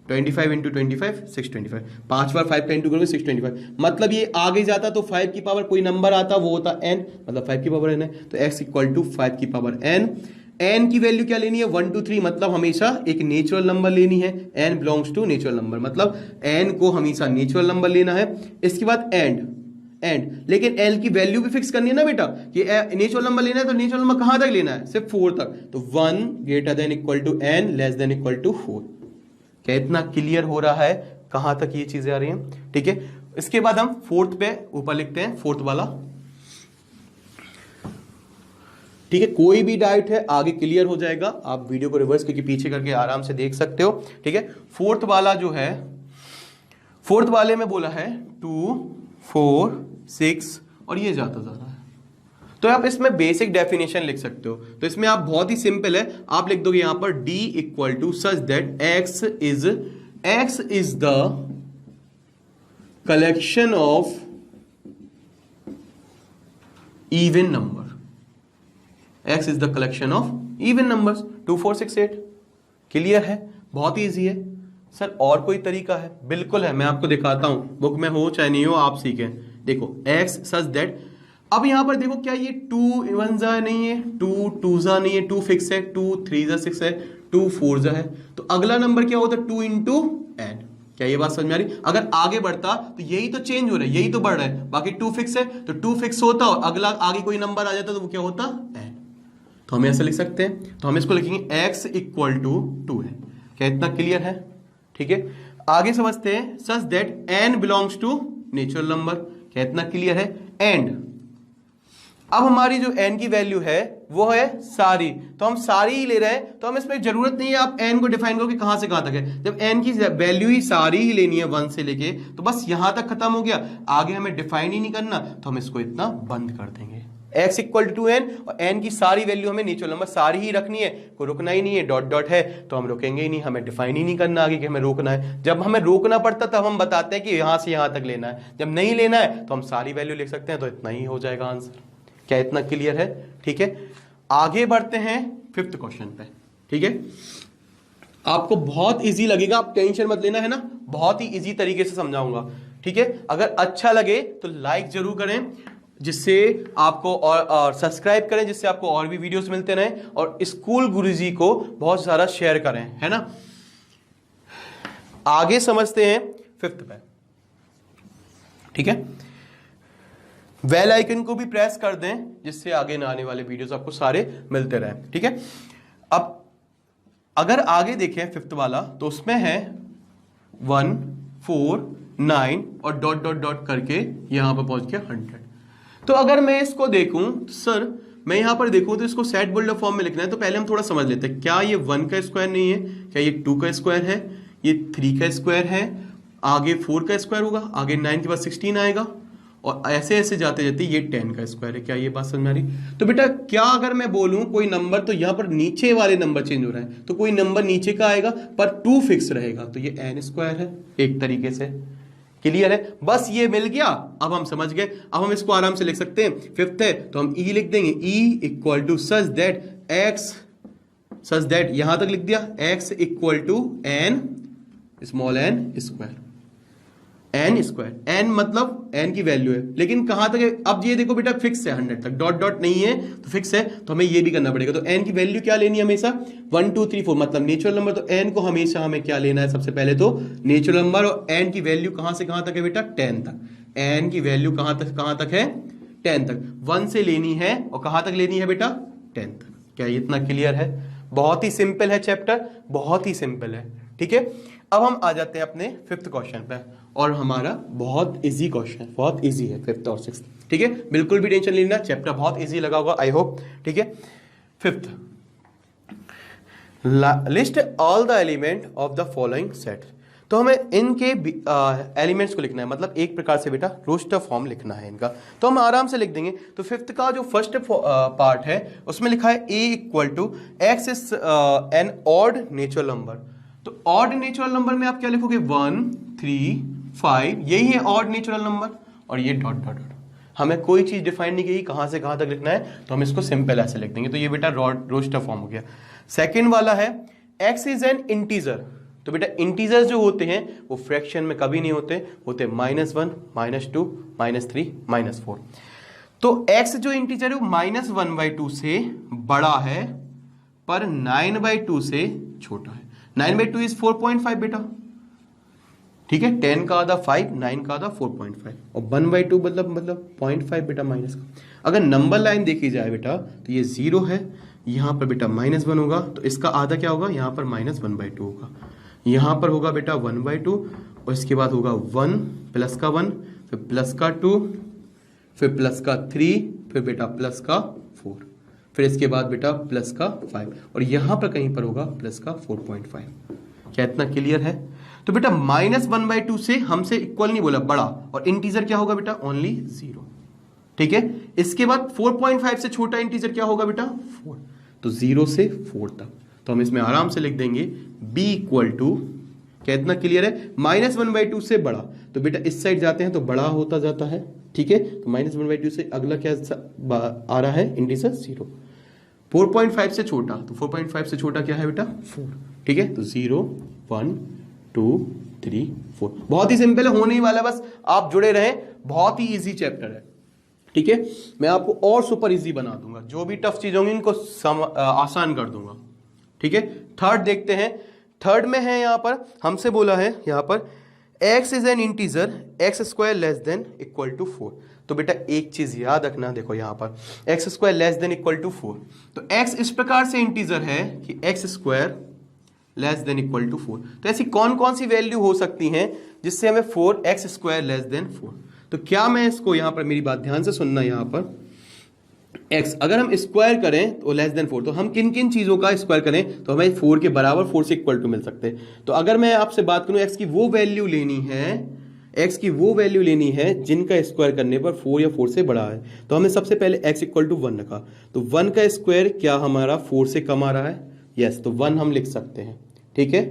25 इंटू 25 625, 5 बार 5 का इंटू करोगे 625, मतलब ये आगे जाता तो 5 की पावर कोई नंबर आता वो होता n, मतलब 5 की पावर n है, तो x इक्वल टू 5 की पावर n। n की वैल्यू क्या लेनी है 1 2 3, मतलब हमेशा एक नेचुरल नंबर लेनी है। n belongs to natural number, मतलब n को हमेशा नेचुरल नंबर लेना है। इसके बाद एंड, लेकिन l की वैल्यू भी फिक्स करनी है ना बेटा, कि नेचुरल नंबर लेना है तो नेचुरल नंबर कहां तक लेना है, सिर्फ 4 तक, तो 1 greater than equal to n less than equal to 4। क्या इतना क्लियर हो रहा है कहां तक ये चीजें आ रही हैं? ठीक है, इसके बाद हम फोर्थ पे ऊपर लिखते हैं, फोर्थ वाला। ठीक है, कोई भी डाउट है आगे क्लियर हो जाएगा, आप वीडियो को रिवर्स करके पीछे करके आराम से देख सकते हो। ठीक है, फोर्थ वाला जो है, फोर्थ वाले में बोला है 2 4 6 और ये जाता जा रहा है, तो आप इसमें बेसिक डेफिनेशन लिख सकते हो। तो इसमें आप बहुत ही सिंपल है, आप लिख दोगे यहां पर d equal to such that x is the collection of even number, x is the collection of even numbers 2 4 6 8। Clear है, बहुत ही इजी है सर। और कोई तरीका है? बिल्कुल है, मैं आपको दिखाता हूं, बुक में हो चाहे नहीं हो आप सीखें। देखो x सच दैट, अब यहां पर देखो क्या ये 2 1 जा नहीं है, 2 2 जा नहीं है, 2 फिक्स है, 2 3 जा 6 है, 2 4 जा है, तो अगला नंबर क्या होता है 2 इंटू n। क्या ये बात समझ में आ रही? अगर आगे बढ़ता तो यही तो चेंज हो रहा है, यही तो बढ़ रहा है, बाकी 2 फिक्स है तो 2 फिक्स होता और अगला आगे कोई नंबर आ जाता तो वो क्या होता n। तो हम ऐसे लिख सकते हैं, तो हम इसको लिखेंगे x इक्वल टू 2 है। क्या इतना क्लियर है? ठीक है, आगे समझते हैं, such that n belongs to natural number. क्या इतना क्लियर है? एंड अब हमारी जो n की वैल्यू है वो है सारी, तो हम सारी ही ले रहे हैं, तो हम इसमें जरूरत नहीं है आप n को डिफाइन करो कि कहां से कहां तक है। जब n की वैल्यू ही सारी ही लेनी है 1 से लेके, तो बस यहां तक खत्म हो गया, आगे हमें डिफाइन ही नहीं करना, तो हम इसको इतना बंद कर देंगे। x इक्वल टू n और n की सारी वैल्यू हमें नेचुरल नंबर सारी ही रखनी है, कोई रुकना ही नहीं है, डॉट डॉट है तो हम रुकेंगे ही नहीं, हमें डिफाइन ही नहीं करना आगे कि हमें रोकना है। जब हमें रोकना पड़ता तब हम बताते हैं कि यहां से यहां तक लेना है, जब नहीं लेना है तो हम सारी वैल्यू लिख सकते हैं, तो इतना ही हो जाएगा आंसर। क्या इतना क्लियर है? ठीक है, आगे बढ़ते हैं फिफ्थ क्वेश्चन पे। ठीक है, आपको बहुत इजी लगेगा, आप टेंशन मत लेना, है ना, बहुत ही इजी तरीके से समझाऊंगा। ठीक है, अगर अच्छा लगे तो लाइक जरूर करें, जिससे आपको और सब्सक्राइब करें, जिससे आपको और भी वीडियोस मिलते रहें, और स्कूल गुरुजी को बहुत सारा शेयर करें, है ना। आगे समझते हैं फिफ्थ पे। ठीक है, बेल आइकन को भी प्रेस कर दें, जिससे आगे आने वाले वीडियोस आपको सारे मिलते रहें। ठीक है, अब अगर आगे देखें फिफ्थ वाला, तो उसमें है 1 4 9 और डॉट डॉट डॉट करके यहां पर पहुंच गया 100। तो अगर मैं इसको देखूं तो सर मैं यहां पर देखूं तो इसको सेट बिल्डर फॉर्म में लिखना है, तो पहले हम थोड़ा समझ लेते हैं। क्या ये 1 का स्क्वायर नहीं है? क्या ये 2 का स्क्वायर है? ये 3 का स्क्वायर है, आगे 4 का स्क्वायर होगा, आगे 9 के बाद 16 आएगा, और ऐसे ऐसे जाते जाते ये 10 का स्क्वायर है। क्या ये बात समझ में आ रही? तो बेटा क्या अगर मैं बोलूं कोई नंबर, तो यहां पर नीचे वाले नंबर चेंज हो रहे हैं, तो कोई नंबर नीचे का आएगा पर 2 फिक्स रहेगा, तो ये n स्क्वायर है एक तरीके से। क्लियर है? बस ये मिल गया, अब हम समझ गए। अब हम इसको आराम से लिख सकते हैं, फिफ्थ है तो हम e लिख देंगे, e equal to such that x, such that यहां तक लिख दिया, x equal to n small n square, n square, n मतलब n की वैल्यू है, लेकिन कहां तक है? अब ये देखो बेटा फिक्स है 100 तक, डॉट डॉट नहीं है तो फिक्स है, तो हमें ये भी करना पड़ेगा। तो n की वैल्यू क्या लेनी है हमेशा 1 2 3 4, मतलब नेचुरल नंबर, तो n को हमेशा हमें क्या लेना है? सबसे पहले तो नेचुरल नंबर, और n की वैल्यू कहां से कहां तक है बेटा? 10 तक। n की वैल्यू कहां तक है? 10 तक। 1 से लेनी है और कहां तक लेनी है बेटा? 10 तक। क्या इतना क्लियर है? बहुत ही सिंपल है चैप्टर, बहुत ही सिंपल है। ठीक है, अब हम आ जाते हैं अपने फिफ्थ क्वेश्चन पे, और हमारा बहुत इजी क्वेश्चन, बहुत इजी है फिफ्थ और सिक्स्थ। ठीक है, बिल्कुल भी टेंशन नहीं लेना, चैप्टर बहुत इजी लगा होगा आई होप। ठीक है, fifth, list all the element of the following set. तो हमें इनके एलिमेंट्स को लिखना है, मतलब एक प्रकार से बेटा रोस्टर फॉर्म लिखना है इनका, तो हम आराम से लिख देंगे। तो फिफ्थ का जो फर्स्ट पार्ट है उसमें लिखा है a equal to x is an odd natural number. तो ऑड नेचुरल नंबर में आप क्या लिखोगे? 1 3 5, यही है ऑड नेचुरल नंबर, और ये डॉट डॉट डॉट। हमें कोई चीज डिफाइन नहीं की कहां से कहां तक लिखना है, तो हम इसको सिंपल ऐसे लिख देंगे। तो ये बेटा रोस्टर फॉर्म हो गया। सेकेंड वाला है x इज एन इंटीजर। तो बेटा इंटीजर जो होते हैं वो फ्रैक्शन में कभी नहीं होते, होते -1, -2, -3, -4। तो x जो इंटीजर है वो -1/2 से बड़ा है पर 9/2 से छोटा है। 9/2 इज 4.5 बेटा, ठीक है। 10 का आधा 5, 9 का आधा 4.5 और 1/2 मतलब 0.5 बेटा माइनस का। अगर नंबर लाइन देखी जाए बेटा तो ये 0 है, यहां पर बेटा -1 होगा, तो इसका आधा क्या होगा, यहां पर -1/2 होगा, यहां पर होगा बेटा 1/2 और इसके बाद होगा 1 प्लस का 1, फिर प्लस का 2, फिर प्लस का 3, फिर बेटा प्लस का 4, फिर इसके बाद बेटा प्लस का 5 और यहां पर कहीं पर होगा प्लस का 4.5। क्या इतना क्लियर है? तो बेटा -1/2 से हमसे इक्वल नहीं बोला, बड़ा, और इंटीजर क्या होगा बेटा, ओनली 0, ठीक है। इसके बाद 4.5 से छोटा इंटीजर क्या होगा बेटा, 4। तो 0 से 4 तक, तो हम इसमें आराम से लिख देंगे b इक्वल टू, क्या इतना क्लियर है, -1/2 से बड़ा। तो बेटा इस साइड जाते हैं तो बड़ा होता जाता है, ठीक है। तो -1/2 से अगला क्या आ रहा है, इंटीजर 0। 4.5 से छोटा, तो 4.5 से छोटा क्या है बेटा, 4, ठीक है। तो 0, 1, 2, 3, 4। बहुत ही सिंपल है, होने ही वाला, बस आप जुड़े रहें, बहुत ही इजी चैप्टर है, ठीक है। मैं आपको और सुपर इजी बना दूंगा, जो भी टफ चीज होंगी इनको आसान कर दूंगा, ठीक है। थर्ड देखते हैं। थर्ड में है, यहां पर हमसे बोला है, यहां पर x is an integer x² less than equal to 4। तो बेटा एक चीज याद रखना, देखो यहां पर x² less than equal to 4, तो x इस प्रकार से इंटीजर है कि x² less than equal to 4। तो ऐसी कौन कौन सी वैल्यू हो सकती हैं जिससे हमें 4x² लेस देन 4। तो क्या मैं इसको यहां पर, मेरी बात ध्यान से सुनना, यहां पर x अगर हम स्क्वायर करें तो लेस देन 4, तो हम किन किन चीजों का स्क्वायर करें तो हमें 4 के बराबर, 4 से इक्वल टू मिल सकते हैं। तो अगर मैं आपसे बात करूं x की वो वैल्यू लेनी है, x की वो वैल्यू लेनी है जिनका स्क्वायर करने पर 4 या 4 से बड़ा है, तो हमने सबसे पहले x इक्वल टू 1 रखा। तो 1 का स्क्वायर क्या हमारा 4 से कम आ रहा है, यस, तो 1 हम लिख सकते हैं, ठीक है।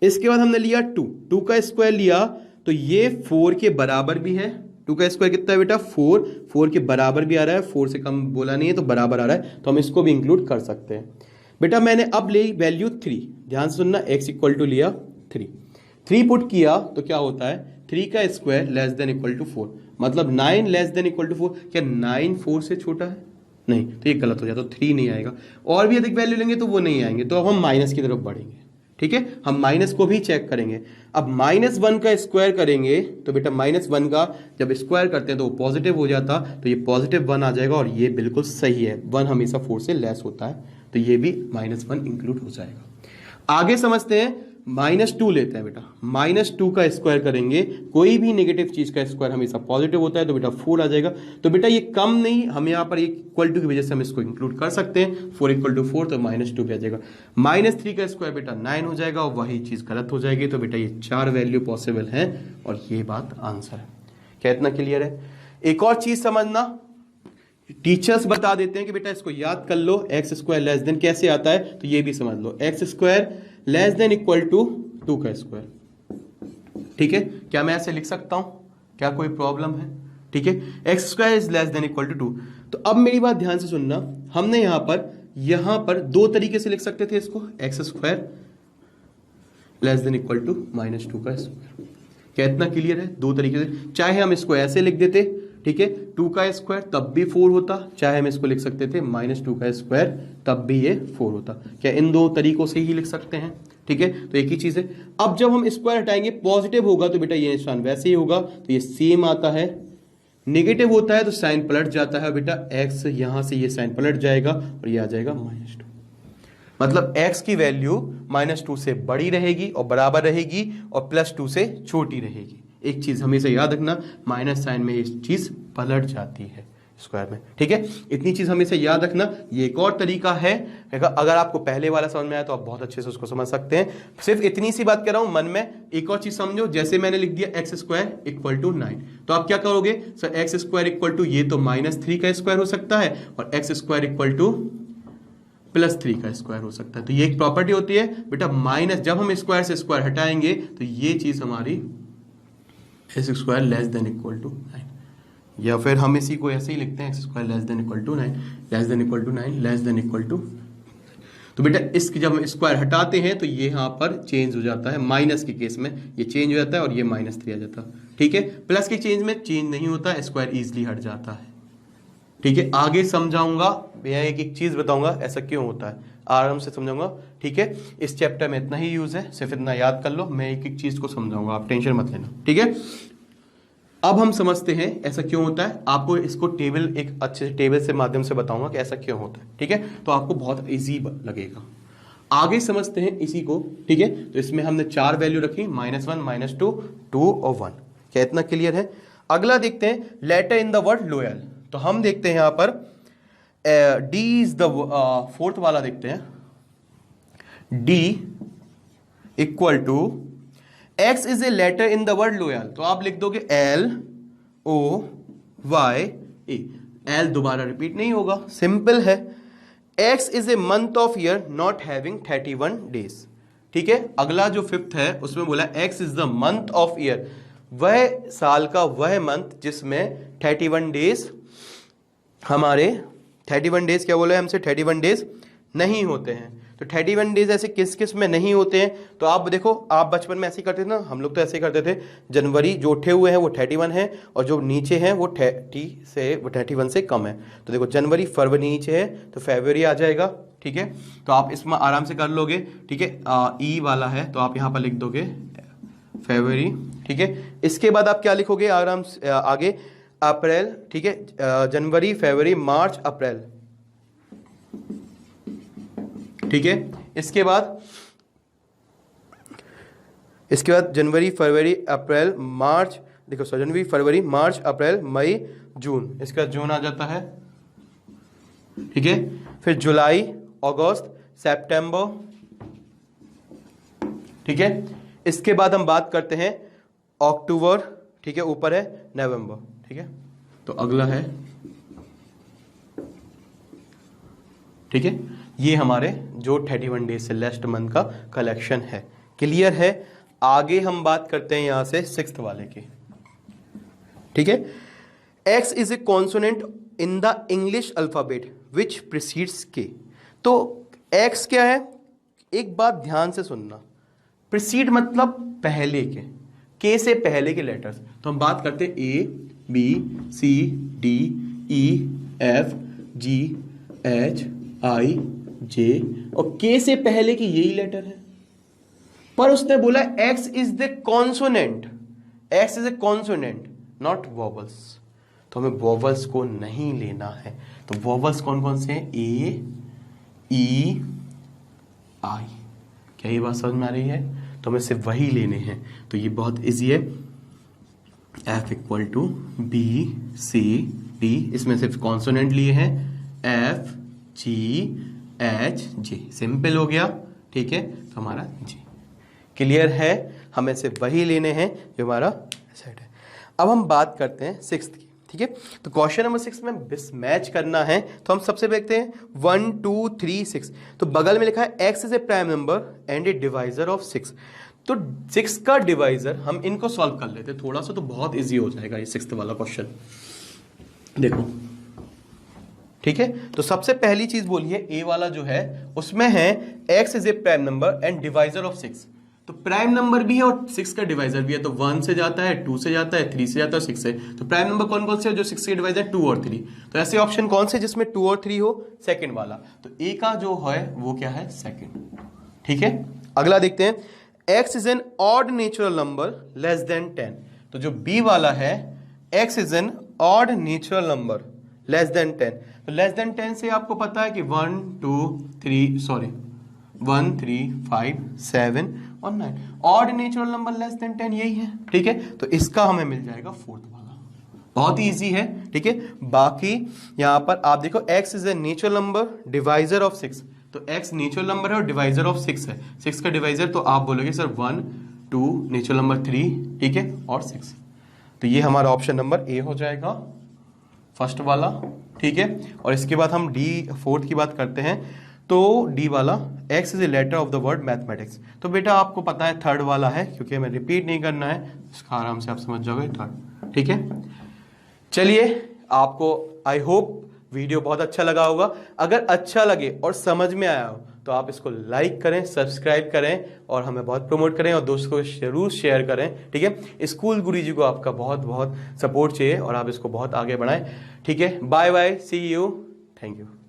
इसके बाद हमने लिया 2 का स्क्वायर लिया, तो ये 4 के बराबर भी है। 2 का स्क्वायर कितना है बेटा, 4 के बराबर भी आ रहा है, 4 से कम बोला नहीं है तो बराबर आ रहा है, तो हम इसको भी इंक्लूड कर सकते हैं। बेटा मैंने अब ली वैल्यू 3, ध्यान से सुनना, x इक्वल टू लिया 3 पुट किया तो क्या होता है, 3 का square less than equal to 4, मतलब 9 लेस देन इक्वल टू 4। क्या 9 4 से छोटा है, नहीं, तो ये गलत हो जाता, तो 3 नहीं आएगा। और भी अधिक वैल्यू लेंगे तो वो नहीं आएंगे, तो अब हम माइनस की तरफ बढ़ेंगे, ठीक है। हम माइनस को भी चेक करेंगे। अब -1 का स्क्वायर करेंगे तो बेटा -1 का जब स्क्वायर करते हैं तो वो पॉजिटिव हो जाता, तो ये पॉजिटिव 1 आ जाएगा और ये बिल्कुल सही है, 1 हमेशा 4 से लेस होता है, तो ये भी -1 इंक्लूड हो जाएगा। आगे समझते हैं, -2 लेते हैं बेटा, -2 का स्क्वायर करेंगे, कोई भी नेगेटिव चीज का स्क्वायर हमेशा पॉजिटिव होता है, तो बेटा 4 आ जाएगा। तो बेटा ये कम नहीं, हम यहाँ पर इक्वल टू की वजह से हम इसको इंक्लूड कर सकते हैं, 4 = 4, तो -2 भी आ जाएगा। -3 का स्क्वायर बेटा 9 हो जाएगा और वही चीज गलत हो जाएगी, तो बेटा ये 4 वैल्यू पॉसिबल है और ये बात आंसर है। क्या इतना क्लियर है? एक और चीज समझना, टीचर्स बता देते हैं कि बेटा इसको याद कर लो, x² लेस देन कैसे आता है, तो ये भी समझ लो, x² less than equal to 2 का स्क्वायर, ठीक है। क्या मैं ऐसे लिख सकता हूं, क्या कोई प्रॉब्लम है, ठीक है। x² is less than equal to 2। तो अब मेरी बात ध्यान से सुनना, हमने यहां पर 2 तरीके से लिख सकते थे इसको, x² less than equal to -2 का स्क्वायर। क्या इतना क्लियर है? 2 तरीके से, चाहे हम इसको ऐसे लिख देते, ठीक है, 2 का स्क्वायर तब भी 4 होता, चाहे हम इसको लिख सकते थे -2 का स्क्वायर तब भी ये 4 होता। क्या इन 2 तरीकों से ही लिख सकते हैं, ठीक है, तो एक ही चीज है। अब जब हम स्क्वायर हटाएंगे पॉजिटिव होगा तो बेटा ये निशान वैसे ही होगा, तो ये सेम आता है। नेगेटिव होता है तो साइन पलट जाता है बेटा, x यहां से ये साइन पलट जाएगा और ये आ जाएगा -2, मतलब x की वैल्यू -2 से बड़ी रहेगी और बराबर रहेगी और +2 से छोटी रहेगी। एक चीज हमेशा याद रखना, माइनस साइन में ये चीज पलट जाती है स्क्वायर में, ठीक है, इतनी चीज हमेशा याद रखना। ये एक और तरीका है, अगर आपको पहले वाला समझ में आया तो आप बहुत अच्छे से उसको समझ सकते हैं। सिर्फ इतनी सी बात कर रहा हूं, मन में एक और चीज समझो, जैसे मैंने लिख दिया x² = 9, तो आप क्या करोगे सर, x² इक्वल टू, ये तो -3 का स्क्वायर हो सकता है और x² इक्वल टू +3 का स्क्वायर हो सकता है। तो ये एक प्रॉपर्टी होती है बेटा, माइनस जब हम स्क्वायर से स्क्वायर हटाएंगे तो ये चीज हमारी x² less than equal to 9। या फिर हम इसी को ऐसे ही लिखते हैं x square less than equal to 9, less than equal to 9, less than equal to. तो बेटा इसकी जब हम स्क्वायर हटाते हैं तो ये यहाँ पर चेंज हो जाता है, माइनस के केस में ये चेंज हो जाता है और ये -3 आ जाता है। ठीक है, प्लस के चेंज में चेंज नहीं होता, स्क्वायर इजीली हट जाता है। ठीक है, आगे समझाऊंगा, मैं एक एक चीज बताऊंगा ऐसा क्यों होता है, आराम से समझाऊंगा। ठीक है, इस चैप्टर में इतना ही यूज है, सिर्फ इतना याद कर लो, मैं एक एक चीज को समझाऊंगा, आप टेंशन मत लेना। ठीक है, अब हम समझते हैं ऐसा क्यों होता है। आपको इसको टेबल, एक अच्छे टेबल से माध्यम से बताऊंगा कि ऐसा क्यों होता है। ठीक है, तो आपको बहुत इजी लगेगा। आगे समझते हैं इसी को। ठीक है, तो इसमें हमने 4 वैल्यू रखी, -1, -2, 2 और 1। क्या इतना क्लियर है? अगला देखते हैं letter in the word loyal. तो हम देखते हैं यहां पर डी इज द फोर्थ वाला देखते हैं, D equal to x is a letter in the word loyal. तो आप लिख दोगे LOY। एल दोबारा रिपीट नहीं होगा, सिंपल है। X is a month of year not having 31 days. ठीक है, अगला जो 5th है उसमें बोला x is the month of year, वह साल का वह मंथ जिसमें 31 डेज, हमारे 31 डेज क्या बोला है हमसे, 31 डेज नहीं होते हैं। तो 31 डेज ऐसे किस किस में नहीं होते हैं? तो आप देखो, आप बचपन में ऐसे ही करते थे ना, हम लोग तो ऐसे ही करते थे। जनवरी जो उठे हुए हैं वो 31 है और जो नीचे हैं वो 31 से कम है। तो देखो जनवरी फरवरी नीचे है तो फरवरी आ जाएगा। ठीक है, तो आप इसमें आराम से कर लोगे। ठीक है, ई वाला है तो आप यहाँ पर लिख दोगे फरवरी। ठीक है, इसके बाद आप क्या लिखोगे आराम से आगे, अप्रैल। ठीक है, जनवरी फरवरी मार्च अप्रैल। ठीक है, इसके बाद जनवरी फरवरी अप्रैल मार्च, देखो जनवरी फरवरी मार्च अप्रैल मई जून, इसका जून आ जाता है। ठीक है, फिर जुलाई अगस्त सितंबर। ठीक है, इसके बाद हम बात करते हैं अक्टूबर। ठीक है, ऊपर है नवंबर। ठीक है, तो अगला है, ठीक है, ये हमारे जो 31 डेज से लास्ट मंथ का कलेक्शन है। क्लियर है? आगे हम बात करते हैं यहां से 6th वाले की। ठीक है, x is A consonant in the English alphabet which precedes के। तो एक्स क्या है, एक बात ध्यान से सुनना, प्रीसीड मतलब पहले के से पहले के लेटर्स। तो हम बात करते हैं A B C D E F G H I J, और के से पहले की यही लेटर है। पर उसने बोला x is the consonant, x is A consonant not vowels. तो हमें वोवल्स को नहीं लेना है। तो वोवल्स कौन कौन से हैं? A E I। क्या ये बात समझ में आ रही है? तो हमें सिर्फ वही लेने हैं। तो ये बहुत इजी है, F equal to B C D, इसमें सिर्फ कॉन्सोनेंट लिए हैं F G H J, simple हो गया। ठीक है, तो हमारा J क्लियर है, हमें सिर्फ वही लेने हैं जो हमारा सेट है। अब हम बात करते हैं 6th की। ठीक है, तो क्वेश्चन नंबर 6 में मिसमैच करना है तो हम सबसे देखते हैं 1 2 3 6। तो बगल में लिखा है x is a prime number and A divisor of 6। तो 6 का डिवाइजर हम इनको सॉल्व कर लेते हैं थोड़ा सा, तो बहुत इजी हो जाएगा ये 6th वाला क्वेश्चन। देखो, ठीक है, तो सबसे पहली चीज बोलिए A वाला जो है उसमें है x is a prime number and divisor of 6। तो प्राइम नंबर भी है और 6 का डिवाइजर भी है। तो 1 से जाता है, 2 से जाता है, 3 से जाता है, 6 से। तो प्राइम नंबर कौन कौन से है जो 6 के डिवाइजर 2 और 3। तो ऐसे ऑप्शन कौन से जिसमें 2 और 3 हो? सेकंड वाला। तो ए का जो है वो क्या है? सेकंड। ठीक है, अगला देखते हैं, x is an odd natural number less then 10। तो जो बी वाला है x is an odd natural number less then 10। तो लेस देन 10 से आपको पता है कि 1 3 5 7 और 9, odd natural number less then 10 यही है। ठीक है, तो इसका हमें मिल जाएगा 4th वाला, बहुत ही इजी है। ठीक है, बाकी यहां पर आप देखो x is a natural number divisor of 6। तो x नेचुरल नंबर है और डिवाइजर ऑफ 6 है। 6 का डिवाइजर तो आप बोलोगे सर 1 2 नेचुरल नंबर 3, ठीक है, और 6। तो ये हमारा ऑप्शन नंबर ए हो जाएगा, फर्स्ट वाला। ठीक है, और इसके बाद हम डी 4th की बात करते हैं। तो डी वाला x is a letter of the word mathematics. तो बेटा आपको पता है 3rd वाला है, क्योंकि हमें रिपीट नहीं करना है, इसका आराम से आप समझ जाओगे 3rd। ठीक है, चलिए, आपको आई होप वीडियो बहुत अच्छा लगा होगा। अगर अच्छा लगे और समझ में आया हो तो आप इसको लाइक करें, सब्सक्राइब करें और हमें बहुत प्रमोट करें और दोस्तों को जरूर शेयर करें। ठीक है, स्कूल गुरुजी को आपका बहुत बहुत सपोर्ट चाहिए और आप इसको बहुत आगे बढ़ाएं। ठीक है, bye bye, see you, thank you.